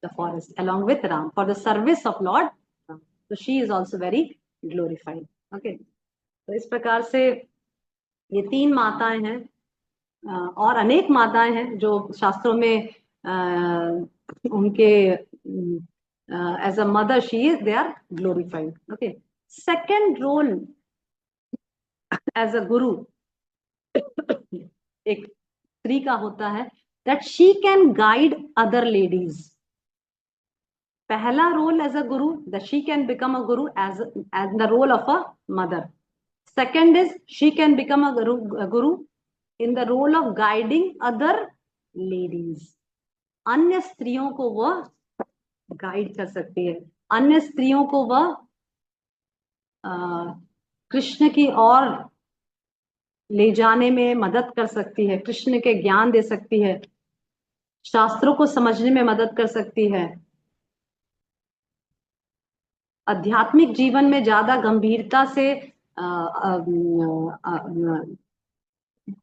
the forest along with Ram for the service of Lord Ram. So she is also very glorified. Okay, तो इस प्रकार से ये 3 माताएं हैं, और अनेक माताएं हैं जो शास्त्रों में उनके as a mother she is they are glorified. Okay, second role as a guru एक स्त्री का होता है that she can guide other ladies. पहला role as a Guru, that she can become a guru as the role of a mother. Second is she can become a guru in the role of guiding other ladies. अन्य स्त्रियों को वह guide कर सकती है, अन्य स्त्रियों को वह कृष्ण की ओर ले जाने में मदद कर सकती है, कृष्ण के ज्ञान दे सकती है, शास्त्रों को समझने में मदद कर सकती है, आध्यात्मिक जीवन में ज्यादा गंभीरता से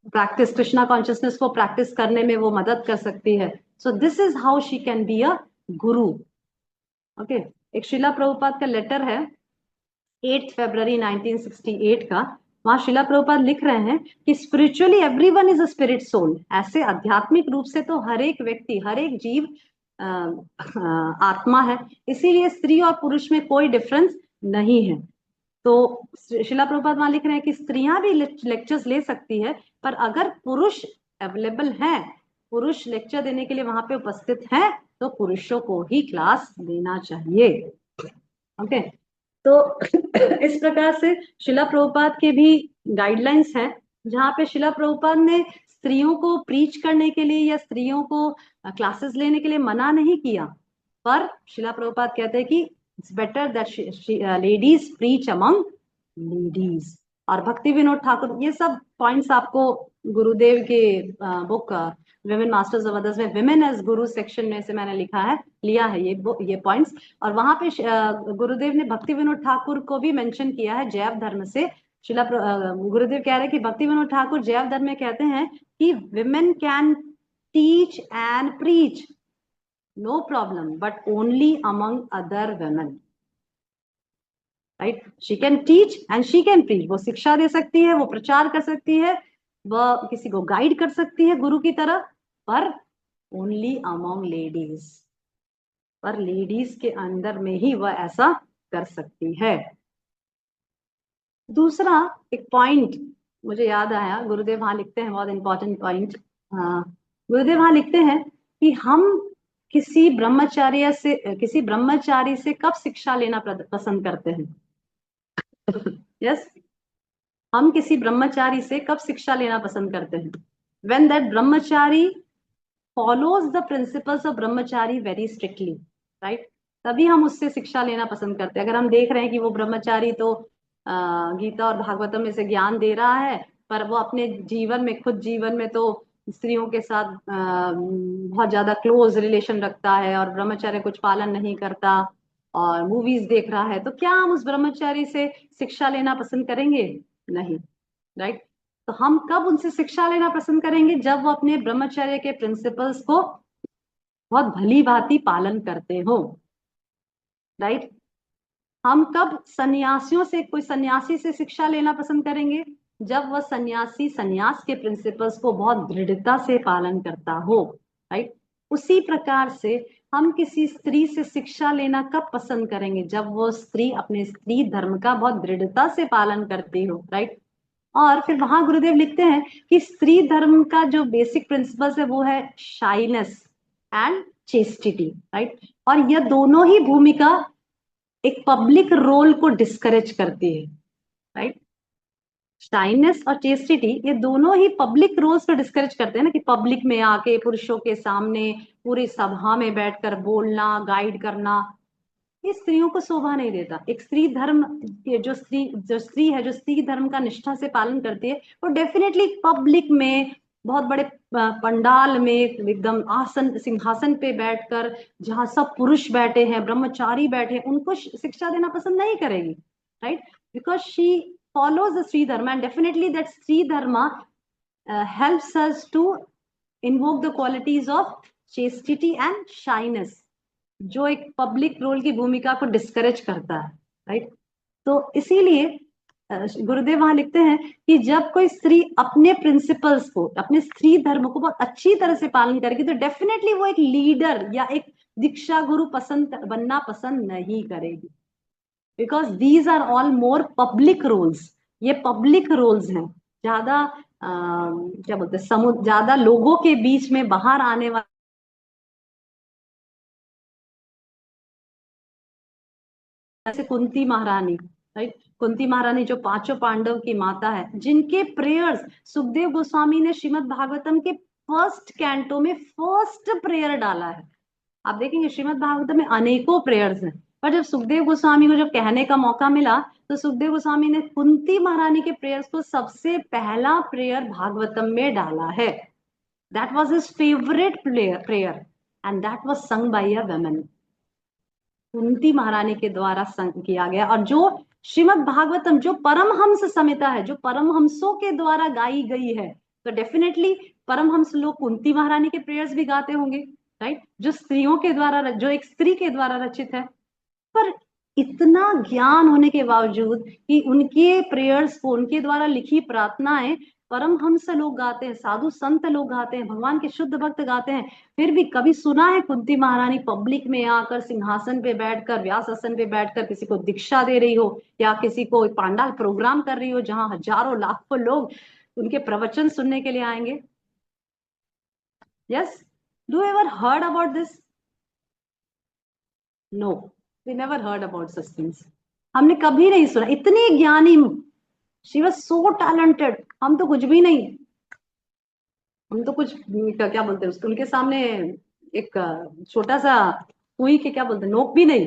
प्रैक्टिस, कृष्णा कॉन्शियसनेस को प्रैक्टिस करने में वो मदद कर सकती है. So this is how she can be a Guru. Okay, एक श्रीला प्रभुपाद का लेटर है 8 फरवरी 1968 का. वहां श्रीला प्रभुपाद लिख रहे हैं कि spiritually everyone is a spirit soul. ऐसे आध्यात्मिक रूप से तो हर एक व्यक्ति, हर एक जीव आत्मा है, इसीलिए स्त्री और पुरुष में कोई डिफरेंस नहीं है. तो श्रीला प्रभुपाद वहां लिख रहे हैं कि स्त्रियां भी लेक्चर्स ले सकती है, पर अगर पुरुष अवेलेबल हैं, पुरुष लेक्चर देने के लिए वहां पे उपस्थित हैं, तो पुरुषों को ही क्लास देना चाहिए. ओके, तो इस प्रकार से श्रीला प्रभुपाद के भी गाइडलाइंस हैं, जहाँ पे श्रीला प्रभुपाद ने स्त्रियों को प्रीच करने के लिए या स्त्रियों को क्लासेस लेने के लिए मना नहीं किया, पर श्रीला प्रभुपाद कहते हैं कि it's better that ladies preach among ladies. और भक्ति विनोद ठाकुर, ये सब पॉइंट्स आपको गुरुदेव के book women masters of others में विमेन एज गुरु सेक्शन में से मैंने लिया है ये पॉइंट्स. और वहां पे गुरुदेव ने भक्ति विनोद ठाकुर को भी मेंशन किया है जैव धर्म से. गुरुदेव कह रहे हैं कि भक्ति विनोद ठाकुर जैव धर्म में कहते हैं कि women can teach and preach, no problem, but only among other women. Right, she can teach and she can preach. वो शिक्षा दे सकती है, वो प्रचार कर सकती है, वह किसी को गाइड कर सकती है गुरु की तरह, पर ओनली अमंग लेडीज, पर लेडीज के अंदर में ही वह ऐसा कर सकती है. दूसरा एक पॉइंट मुझे याद आया, गुरुदेव वहां लिखते हैं, बहुत इंपॉर्टेंट पॉइंट. गुरुदेव वहां लिखते हैं कि हम किसी ब्रह्मचारी से कब शिक्षा लेना पसंद करते हैं. यस, हम किसी ब्रह्मचारी से कब शिक्षा लेना पसंद करते हैं? When that Brahmachari follows the principles of Brahmachari very strictly, right? तभी हम उससे शिक्षा लेना पसंद करते हैं. अगर हम देख रहे हैं कि वो ब्रह्मचारी तो गीता और भागवतम में से ज्ञान दे रहा है, पर वो अपने जीवन में, खुद जीवन में तो स्त्रियों के साथ बहुत ज्यादा क्लोज रिलेशन रखता है और ब्रह्मचर्य कुछ पालन नहीं करता और मूवीज देख रहा है, तो क्या हम उस ब्रह्मचारी से शिक्षा लेना पसंद करेंगे? नहीं. राइट, तो हम कब उनसे शिक्षा लेना पसंद करेंगे? जब वो अपने ब्रह्मचर्य के प्रिंसिपल्स को बहुत भली भांति पालन करते हो. राइट, हम कब कोई सन्यासी से शिक्षा लेना पसंद करेंगे? जब वह सन्यासी सन्यास के प्रिंसिपल्स को बहुत दृढ़ता से पालन करता हो. राइट, उसी प्रकार से हम किसी स्त्री से शिक्षा लेना कब पसंद करेंगे? जब वो स्त्री अपने स्त्री धर्म का बहुत दृढ़ता से पालन करती हो. राइट, और फिर वहां गुरुदेव लिखते हैं कि स्त्री धर्म का जो बेसिक प्रिंसिपल्स है वो है शाइनेस एंड चेस्टिटी. राइट, और यह दोनों ही भूमिका एक पब्लिक रोल को डिस्करेज करती है. राइट, शाइनेस और चेस्टिटी, ये दोनों ही पब्लिक रोल्स को डिस्करेज करते हैं ना, कि पब्लिक में आके पुरुषों के सामने पूरी सभा में बैठकर बोलना, गाइड करना, ये स्त्रियों को शोभा नहीं देता. एक स्त्री धर्म, जो स्त्री है, जो स्त्री धर्म का निष्ठा से पालन करती है, वो डेफिनेटली पब्लिक में, बहुत बड़े पंडाल में, एकदम सिंहासन पे बैठकर, जहां सब पुरुष बैठे हैं, ब्रह्मचारी बैठे हैं, उनको शिक्षा देना पसंद नहीं करेगी. Right, because she follows the Sri Dharma, and definitely that Sri Dharma helps us to invoke the qualities of chastity and shyness. जो एक पब्लिक रोल की भूमिका को डिस्करेज करता है, राइट। तो इसीलिए गुरुदेव वहां लिखते हैं कि जब कोई स्त्री अपने प्रिंसिपल्स को, अपने स्त्री धर्म को बहुत अच्छी तरह से पालन करेगी तो डेफिनेटली वो एक लीडर या एक दीक्षा गुरु बनना पसंद नहीं करेगी, because these are all more public roles. ये पब्लिक रोल्स हैं, ज्यादा क्या बोलते हैं, ज्यादा लोगों के बीच में बाहर आने वाले, जैसे कुंती महारानी, राइट। कुंती महारानी जो पांचों पांडव की माता है, जिनके प्रेयर्स सुखदेव गोस्वामी ने श्रीमद् भागवतम के फर्स्ट कैंटो में फर्स्ट प्रेयर डाला है। आप देखेंगे श्रीमद् भागवतम में अनेकों प्रेयर्स हैं, पर जब सुखदेव गोस्वामी को जब कहने का मौका मिला तो सुखदेव गोस्वामी ने कुंती महारानी के प्रेयर्स को सबसे पहला प्रेयर भागवतम में डाला है। That was his favourite prayer and that was sung by a woman. Kunti महारानी के द्वारा संग किया गया, और जो श्रीमद् भागवतम जो परमहंस संहिता है, जो परमहंसों के द्वारा गाई गई है, तो डेफिनेटली परमहंस लोग कुंती महारानी के प्रेयर्स भी गाते होंगे, राइट, जो स्त्रियों के द्वारा, जो एक स्त्री के द्वारा रचित है। पर इतना ज्ञान होने के बावजूद कि उनके प्रेयर्स को, उनके द्वारा लिखी प्रार्थनाएं परमहंस लोग गाते हैं, साधु संत लोग गाते हैं, भगवान के शुद्ध भक्त गाते हैं, फिर भी कभी सुना है कुंती महारानी पब्लिक में आकर सिंहासन पे बैठकर, व्यास आसन पे बैठकर किसी को दीक्षा दे रही हो, या किसी को पांडाल प्रोग्राम कर रही हो जहां हजारों लाखों लोग उनके प्रवचन सुनने के लिए आएंगे? Yes, do ever heard about this? No, we never heard about such things. हमने कभी नहीं सुना। इतनी ज्ञानी, शी वाज सो टैलेंटेड, हम तो कुछ भी नहीं, हम तो कुछ क्या बोलते हैं उसको, उनके सामने एक छोटा सा सुई के क्या बोलते हैं, नोक भी नहीं।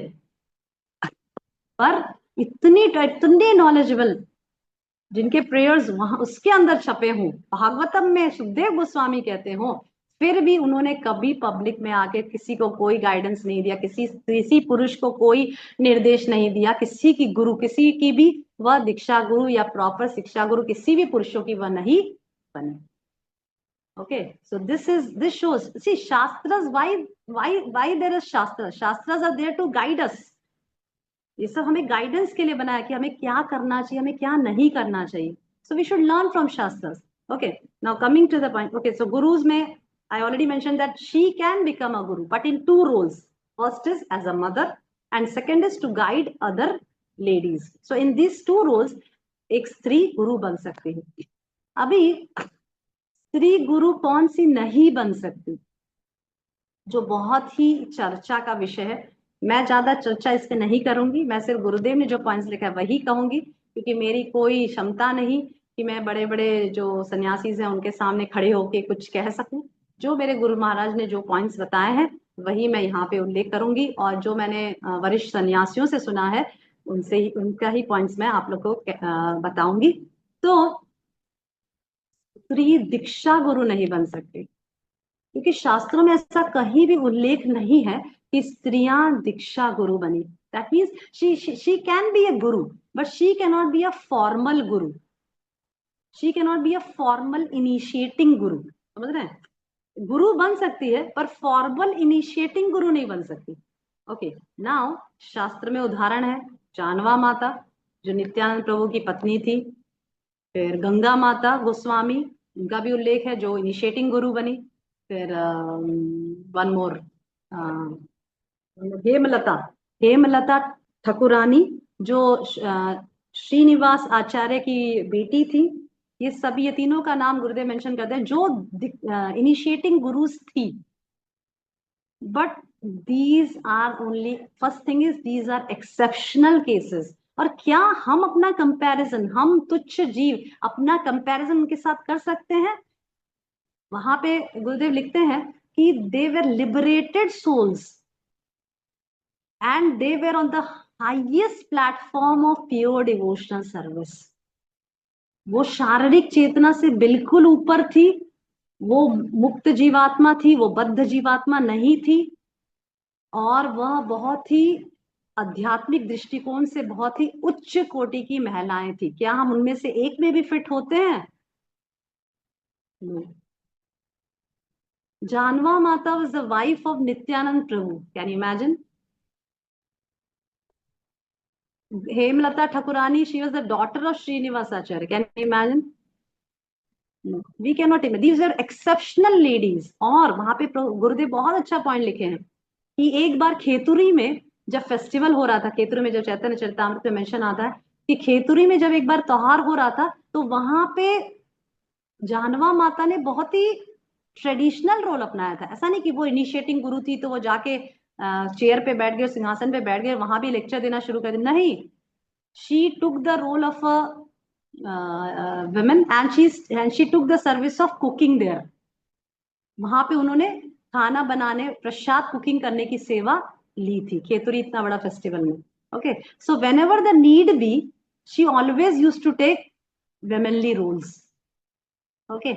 पर इतने नॉलेजेबल, जिनके प्रेयर्स वहां उसके अंदर छपे हों, भागवतम में सुखदेव गोस्वामी कहते हो, फिर भी उन्होंने कभी पब्लिक में आके किसी को कोई गाइडेंस नहीं दिया, किसी पुरुष को कोई निर्देश नहीं दिया, किसी की गुरु, किसी की भी वह दीक्षा गुरु या प्रॉपर शिक्षा गुरु किसी भी पुरुषों की वह नहीं बने। Okay, so this shows. See, Shastras. Why there is Shastras? Shastras are there to guide us. ये सब हमें गाइडेंस के लिए बनाया कि हमें क्या करना चाहिए, हमें क्या नहीं करना चाहिए. So we should learn from Shastras. Okay. Now coming to the point. Okay, so gurus में I already mentioned that she can become a guru, but in two roles. First is as a mother, and second is to guide other ladies. So in these two roles, एक स्त्री गुरु बन सकती है. अभी स्त्री गुरु कौन सी नहीं बन सकती, जो बहुत ही चर्चा का विषय है. मैं ज्यादा चर्चा इस पे नहीं करूंगी, मैं सिर्फ गुरुदेव ने जो पॉइंट्स लिखा है वही कहूंगी, क्योंकि मेरी कोई क्षमता नहीं कि मैं बड़े बड़े जो सन्यासी हैं उनके सामने खड़े होके कुछ कह सकूं. जो मेरे गुरु महाराज ने जो पॉइंट्स बताए हैं वही मैं यहाँ पे उल्लेख करूंगी, और जो मैंने वरिष्ठ सन्यासियों से सुना है उनसे ही, उनका ही पॉइंट्स मैं आप लोग को बताऊंगी. तो स्त्री दीक्षा गुरु नहीं बन सकती, क्योंकि शास्त्रों में ऐसा कहीं भी उल्लेख नहीं है कि स्त्रियां दीक्षा गुरु बनी. That means she can be a guru, but she can not be a formal guru. She can not be a formal initiating guru. समझ रहे हैं? गुरु बन सकती है पर फॉर्मल इनिशिएटिंग गुरु नहीं बन सकती. ओके, नाउ शास्त्र में उदाहरण है जानवा माता, जो नित्यानंद प्रभु की पत्नी थी. फिर गंगा माता गोस्वामी, उनका भी उल्लेख है, जो इनिशिएटिंग गुरु बनी. फिर वन मोर, हेमलता, हेमलता ठकुरानी, जो श्रीनिवास आचार्य की बेटी थी. ये सभी, ये तीनों का नाम गुरुदेव मेंशन करते हैं जो इनिशिएटिंग गुरुज थी. But these are only, first thing is these are exceptional cases. और क्या हम अपना कंपैरिजन, हम तुच्छ जीव अपना कंपैरिजन उनके साथ कर सकते हैं? वहां पे गुरुदेव लिखते हैं कि they were liberated souls and they were on the highest platform of pure devotional service. वो शारीरिक चेतना से बिल्कुल ऊपर थी, वो मुक्त जीवात्मा थी, वो बद्ध जीवात्मा नहीं थी, और वह बहुत ही आध्यात्मिक दृष्टिकोण से बहुत ही उच्च कोटि की महिलाएं थी. क्या हम उनमें से एक में भी फिट होते हैं? जानवा माता was the wife of Nityanand Prabhu. Can you imagine? Hemlata Thakurani, she was the daughter of Srinivasacharya. Can you imagine? No, we cannot imagine. These are exceptional ladies. और वहां पे गुरुदेव बहुत अच्छा पॉइंट लिखे हैं कि एक बार खेतुरी में जब फेस्टिवल हो रहा था, खेतुरी में जब चैतन्य चरितामृत में मेंशन आता है कि खेतुरी में जब एक बार त्योहार हो रहा था, तो वहां पे जानवा माता ने बहुत ही ट्रेडिशनल रोल अपनाया था। ऐसा नहीं कि वो इनिशिएटिंग गुरु थी तो वो जाके चेयर पे बैठ गए, सिंहासन पे बैठ गए, वहां भी लेक्चर देना शुरू कर दिया। नहीं, she took the role of a women and she took the service of cooking there. वहां पे उन्होंने खाना बनाने, प्रसाद कुकिंग करने की सेवा ली थी खेतुरी इतना बड़ा फेस्टिवल में। Okay, so whenever the need be, she always use to take womanly roles. Okay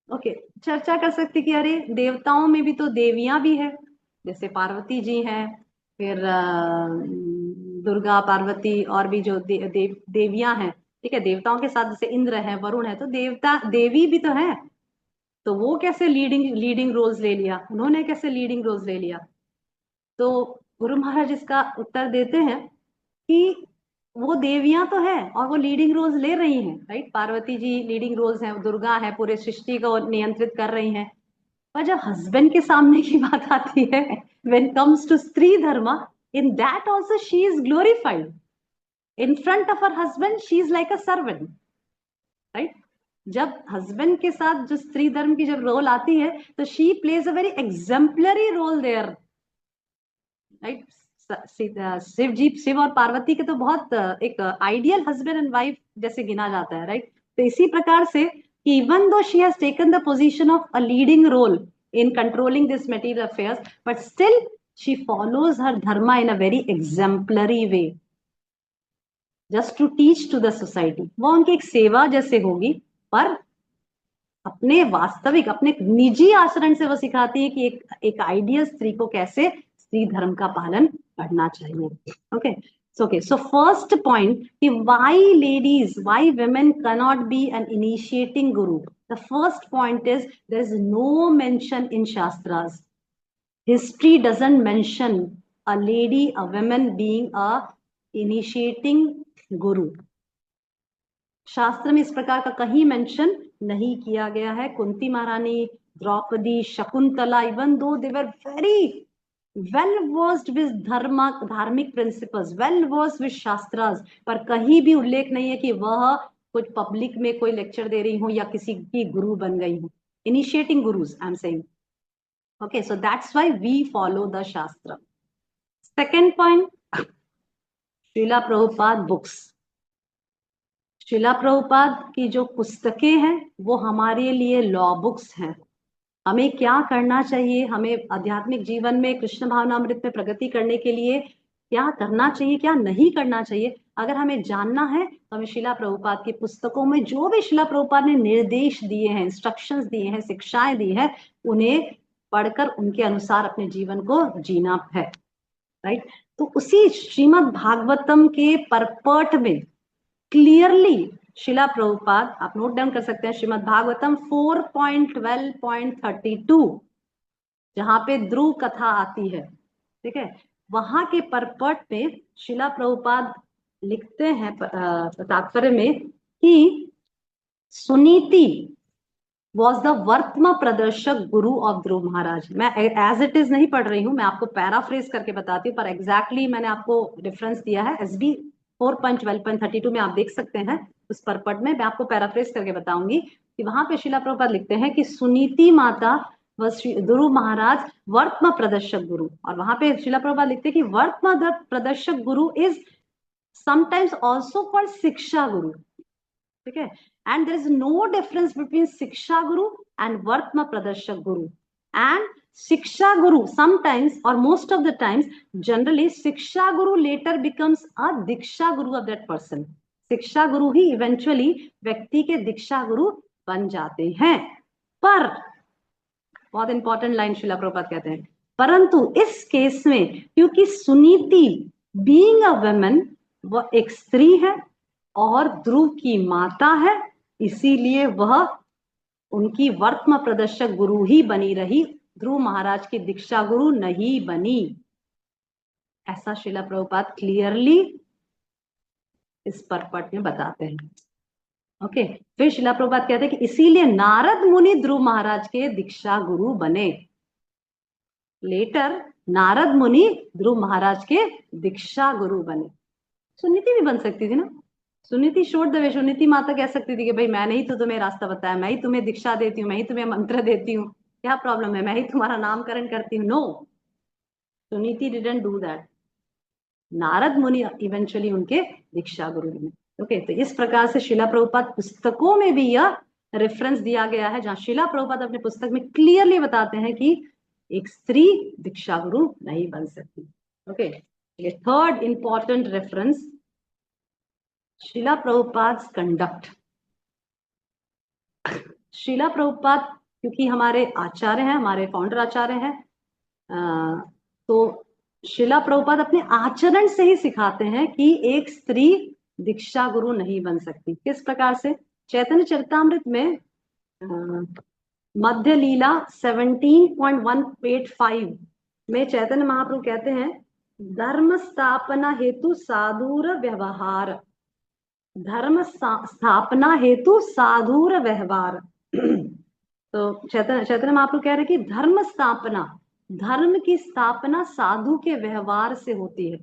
okay, चर्चा कर सकते कि अरे देवताओं में भी तो देवियां भी है, जैसे पार्वती जी हैं, फिर दुर्गा, पार्वती, और भी जो देवियां हैं। ठीक है, देवताओं के साथ जैसे इंद्र है, वरुण है, तो देवता देवी भी तो है। तो वो कैसे लीडिंग रोल्स ले लिया, उन्होंने कैसे लीडिंग रोल्स ले लिया? तो गुरु महाराज इसका उत्तर देते हैं कि वो देवियां तो है और वो लीडिंग रोल्स ले रही हैं, right. Parvati ji leading roles हैं, दुर्गा है, पूरे सृष्टि को नियंत्रित कर रही हैं। पर जब हस्बैंड के सामने की बात आती है, व्हेन कम्स टू स्त्री धर्म, in that also she is glorified. In front of her husband she is like a servant, right. जब हस्बैंड के साथ जो स्त्री धर्म की जब रोल आती है, तो she plays a very exemplary role there, right. Shiv और पार्वती के तो बहुत एक आइडियल हस्बैंड एंड वाइफ जैसे गिना जाता है, राइट। तो इसी प्रकार से even though she has taken the position of a leading role in controlling this material affairs, but still she follows her dharma in a very exemplary way, just to teach to the society. वो उनकी एक सेवा जैसे होगी, पर अपने वास्तविक, अपने निजी आचरण से वो सिखाती है कि एक आइडियल स्त्री को कैसे स्त्री धर्म का पालन करना चाहिए। ओके, so first point कि why women cannot be an initiating guru. The first point is there is no mention in Shastras. History doesn't mention a lady, a woman being a initiating guru. शास्त्र में इस प्रकार का कहीं mention नहीं किया गया है। कुंती महारानी, Draupadi, Shakuntala, even though they were very well versed with dharma, धार्मिक principles, well versed with shastras, पर कहीं भी उल्लेख नहीं है कि वह कुछ पब्लिक में कोई लेक्चर दे रही हूँ या किसी की गुरु बन गई हूँ। Initiating gurus I am saying. Okay, so that's why we follow the shastra. Second point, Srila Prabhupada books. Srila Prabhupada की जो पुस्तकें हैं वो हमारे लिए लॉ बुक्स हैं। हमें क्या करना चाहिए, हमें आध्यात्मिक जीवन में कृष्ण भावनामृत में प्रगति करने के लिए क्या करना चाहिए, क्या नहीं करना चाहिए, अगर हमें जानना है तो हमें श्रीला प्रभुपाद की पुस्तकों में जो भी श्रीला प्रभुपाद ने निर्देश दिए हैं, इंस्ट्रक्शंस दिए हैं, शिक्षाएं दी है, उन्हें पढ़कर उनके अनुसार अपने जीवन को जीना है, राइट। तो उसी श्रीमद् भागवतम के परपट में क्लियरली श्रीला प्रभुपाद, आप नोट डाउन कर सकते हैं, श्रीमद् भागवतम 4.12.32 जहां पे ध्रुव कथा आती है, ठीक है, वहां के परपट में श्रीला प्रभुपाद लिखते हैं तात्पर्य में कि सुनीति वॉज द वर्तमा प्रदर्शक गुरु ऑफ ध्रुव महाराज। मैं एज इट इज नहीं पढ़ रही हूँ, मैं आपको पैराफ्रेज करके बताती हूँ, पर एग्जैक्टली मैंने आपको रेफरेंस दिया है SB 4.12.32 में, आप देख सकते हैं उस परपट में। मैं आपको पैराफ्रेज करके बताऊंगी कि वहां पे श्रीला प्रभुपाद लिखते हैं कि सुनीति माता व ध्रुव महाराज वर्तमा प्रदर्शक गुरु, और वहां पे श्रीला प्रभुपाद लिखते हैं कि वर्तमा प्रदर्शक गुरु इज समटाइम्स ऑल्सो कॉल्ड शिक्षा गुरु, ठीक है। And there is no difference between Siksha Guru and Vartma Pradarshak Guru. And Siksha Guru sometimes, or most of the times, generally Siksha Guru later becomes a Diksha Guru of that person. Siksha Guru he eventually व्यक्ति के दीक्षा गुरु बन जाते हैं। पर बहुत important line Srila Prabhupada कहते हैं, परंतु इस केस में क्योंकि सुनीति बीइंग अ वुमन, वह एक स्त्री है और ध्रुव की माता है, इसीलिए वह उनकी वर्तमान प्रदर्शक गुरु ही बनी रही, ध्रुव महाराज की दीक्षा गुरु नहीं बनी। ऐसा शिला प्रभुपाद क्लियरली इस परपट में बताते हैं। ओके, फिर शिला प्रभुपाद कहते हैं कि इसीलिए नारद मुनि ध्रुव महाराज के दीक्षा गुरु बने। लेटर नारद मुनि ध्रुव महाराज के दीक्षा गुरु बने। सुनीति भी बन सकती थी ना, सुनीति शोर द वे, सुनीति माता कह सकती थी कि भाई मैंने ही तो तुम्हें रास्ता बताया, मैं ही तुम्हें दीक्षा देती हूँ, मैं ही तुम्हें मंत्र देती हूँ, क्या प्रॉब्लम है, मैं ही तुम्हारा नामकरण करती हूँ। नो, Suniti didn't do that. Narad Muni eventually उनके दीक्षा गुरु बने। ओके, तो इस प्रकार से शिला प्रभुपाद पुस्तकों में भी यह रेफरेंस दिया गया है, जहां शिला प्रभुपाद अपने पुस्तक में क्लियरली बताते हैं कि एक स्त्री दीक्षा गुरु नहीं बन सकती। ओके, ये थर्ड इंपॉर्टेंट रेफरेंस, शिला प्रभुपाद कंडक्ट। शिला प्रभुपाद क्योंकि हमारे आचार्य हैं, हमारे फाउंडर आचार्य हैं, तो शिला प्रभुपाद अपने आचरण से ही सिखाते हैं कि एक स्त्री दीक्षा गुरु नहीं बन सकती। किस प्रकार से? चैतन्य चरितामृत में मध्य लीला 17.185 में चैतन्य महाप्रभु कहते हैं, धर्म स्थापना हेतु साधुर व्यवहार, धर्म स्थापना हेतु साधुर व्यवहार। तो चैतन्य महाप्रभु कह रहे कि धर्म स्थापना, धर्म की स्थापना साधु के व्यवहार से होती है।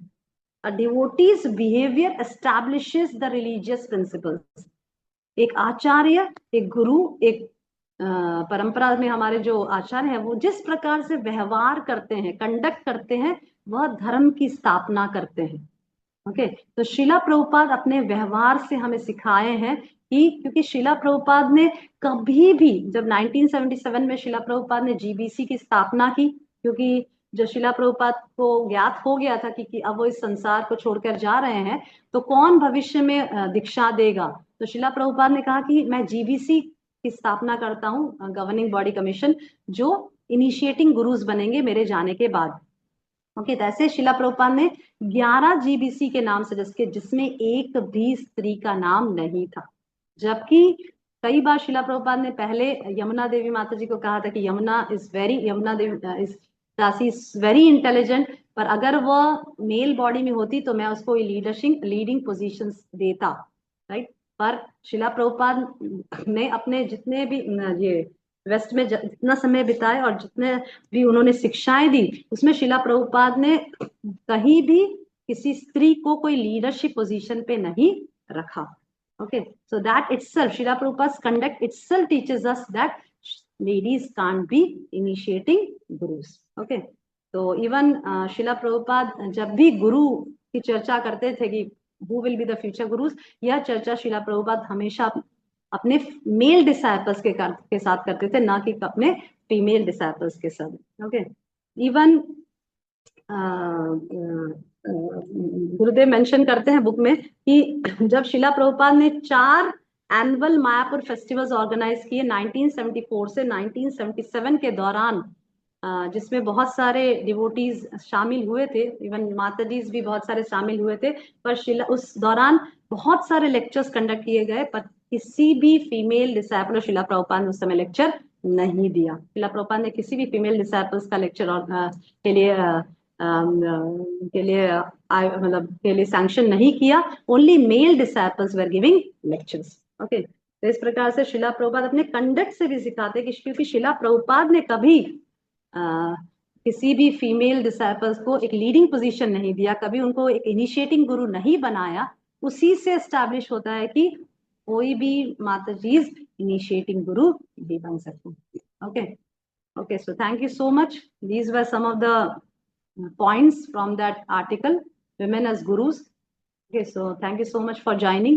A devotee's behavior establishes the religious principles. एक आचार्य, एक गुरु, एक परंपरा में हमारे जो आचार्य हैं वो जिस प्रकार से व्यवहार करते हैं, कंडक्ट करते हैं, वह धर्म की स्थापना करते हैं। ओके, तो शिला प्रभुपाद अपने व्यवहार से हमें सिखाए हैं कि, क्योंकि शिला प्रभुपाद ने कभी भी, जब 1977 में शिला प्रभुपाद ने जीबीसी की स्थापना की, क्योंकि जो शिला प्रभुपाद को ज्ञात हो गया था कि अब वो इस संसार को छोड़कर जा रहे हैं, तो कौन भविष्य में दीक्षा देगा, तो शिला प्रभुपाद ने कहा कि मैं जीबीसी की स्थापना करता हूँ, गवर्निंग बॉडी कमीशन, जो इनिशिएटिंग गुरुज बनेंगे मेरे जाने के बाद। ओके, तो ऐसे शिला प्रभुपाद ने 11 जीबीसी के नाम सजेस्ट, जिसमें एक भी स्त्री का नाम नहीं था। जबकि कई बार शिला प्रभुपाद ने पहले यमुना देवी माता जी को कहा था कि यमुना देवी इज दासी इज वेरी इंटेलिजेंट, पर अगर वह मेल बॉडी में होती तो मैं उसको लीडिंग पोजीशंस देता, राइट। पर शिला प्रभुपाद ने अपने जितने भी ये वेस्ट में जितना समय बिताए और जितने भी उन्होंने शिक्षाएं दी, उसमें शिला प्रभुपाद ने कहीं भी किसी स्त्री को कोई लीडरशिप पोजीशन पे नहीं रखा। Okay, so that itself, Shila Prabhupada conduct itself teaches us that ladies can't be initiating gurus. Okay, तो इवन शिला प्रभुपाद जब भी गुरु की चर्चा करते थे कि who will be the future gurus, यह चर्चा शिला प्रभुपाद हमेशा अपने मेल डिसाइपल्स के साथ करते थे, ना कि अपने फीमेल डिसाइपल्स के साथ। ओके, इवन गुरुदेव मेंशन करते हैं बुक में कि जब शिला प्रभुपाद ने 4 एनुअल मायापुर फेस्टिवल्स ऑर्गेनाइज किए 1974 से 1977 के दौरान, जिसमें बहुत सारे डिवोटीज शामिल हुए थे, इवन माताजीज भी बहुत सारे शामिल हुए थे, पर शिला उस दौरान बहुत सारे लेक्चर्स कंडक्ट किए गए, पर किसी भी फीमेल डिसाइपल शिला प्रभुपाद ने उस समय लेक्चर नहीं दिया। शिला प्रभुपाद ने किसी भी फीमेल डिसाइपल्स का लेक्चर के लिए सैंक्शन नहीं किया। Only mail disciples were giving lectures. Okay, तो इस प्रकार से शिला प्रभुपाद अपने कंडक्ट से भी सिखाते कि, क्योंकि शिला प्रभुपाद ने कभी किसी भी फीमेल डिसाइपल्स को एक लीडिंग पोजीशन नहीं दिया, कभी उनको एक इनिशिएटिंग गुरु नहीं बनाया। उसी से एस्टैब्लिश होता है कि कोई भी माताजीज इनिशिएटिंग गुरु भी बन सकते। Okay, okay, so thank you so much. These were some of the points from that article, Women as Gurus. Okay, so thank you so much for joining.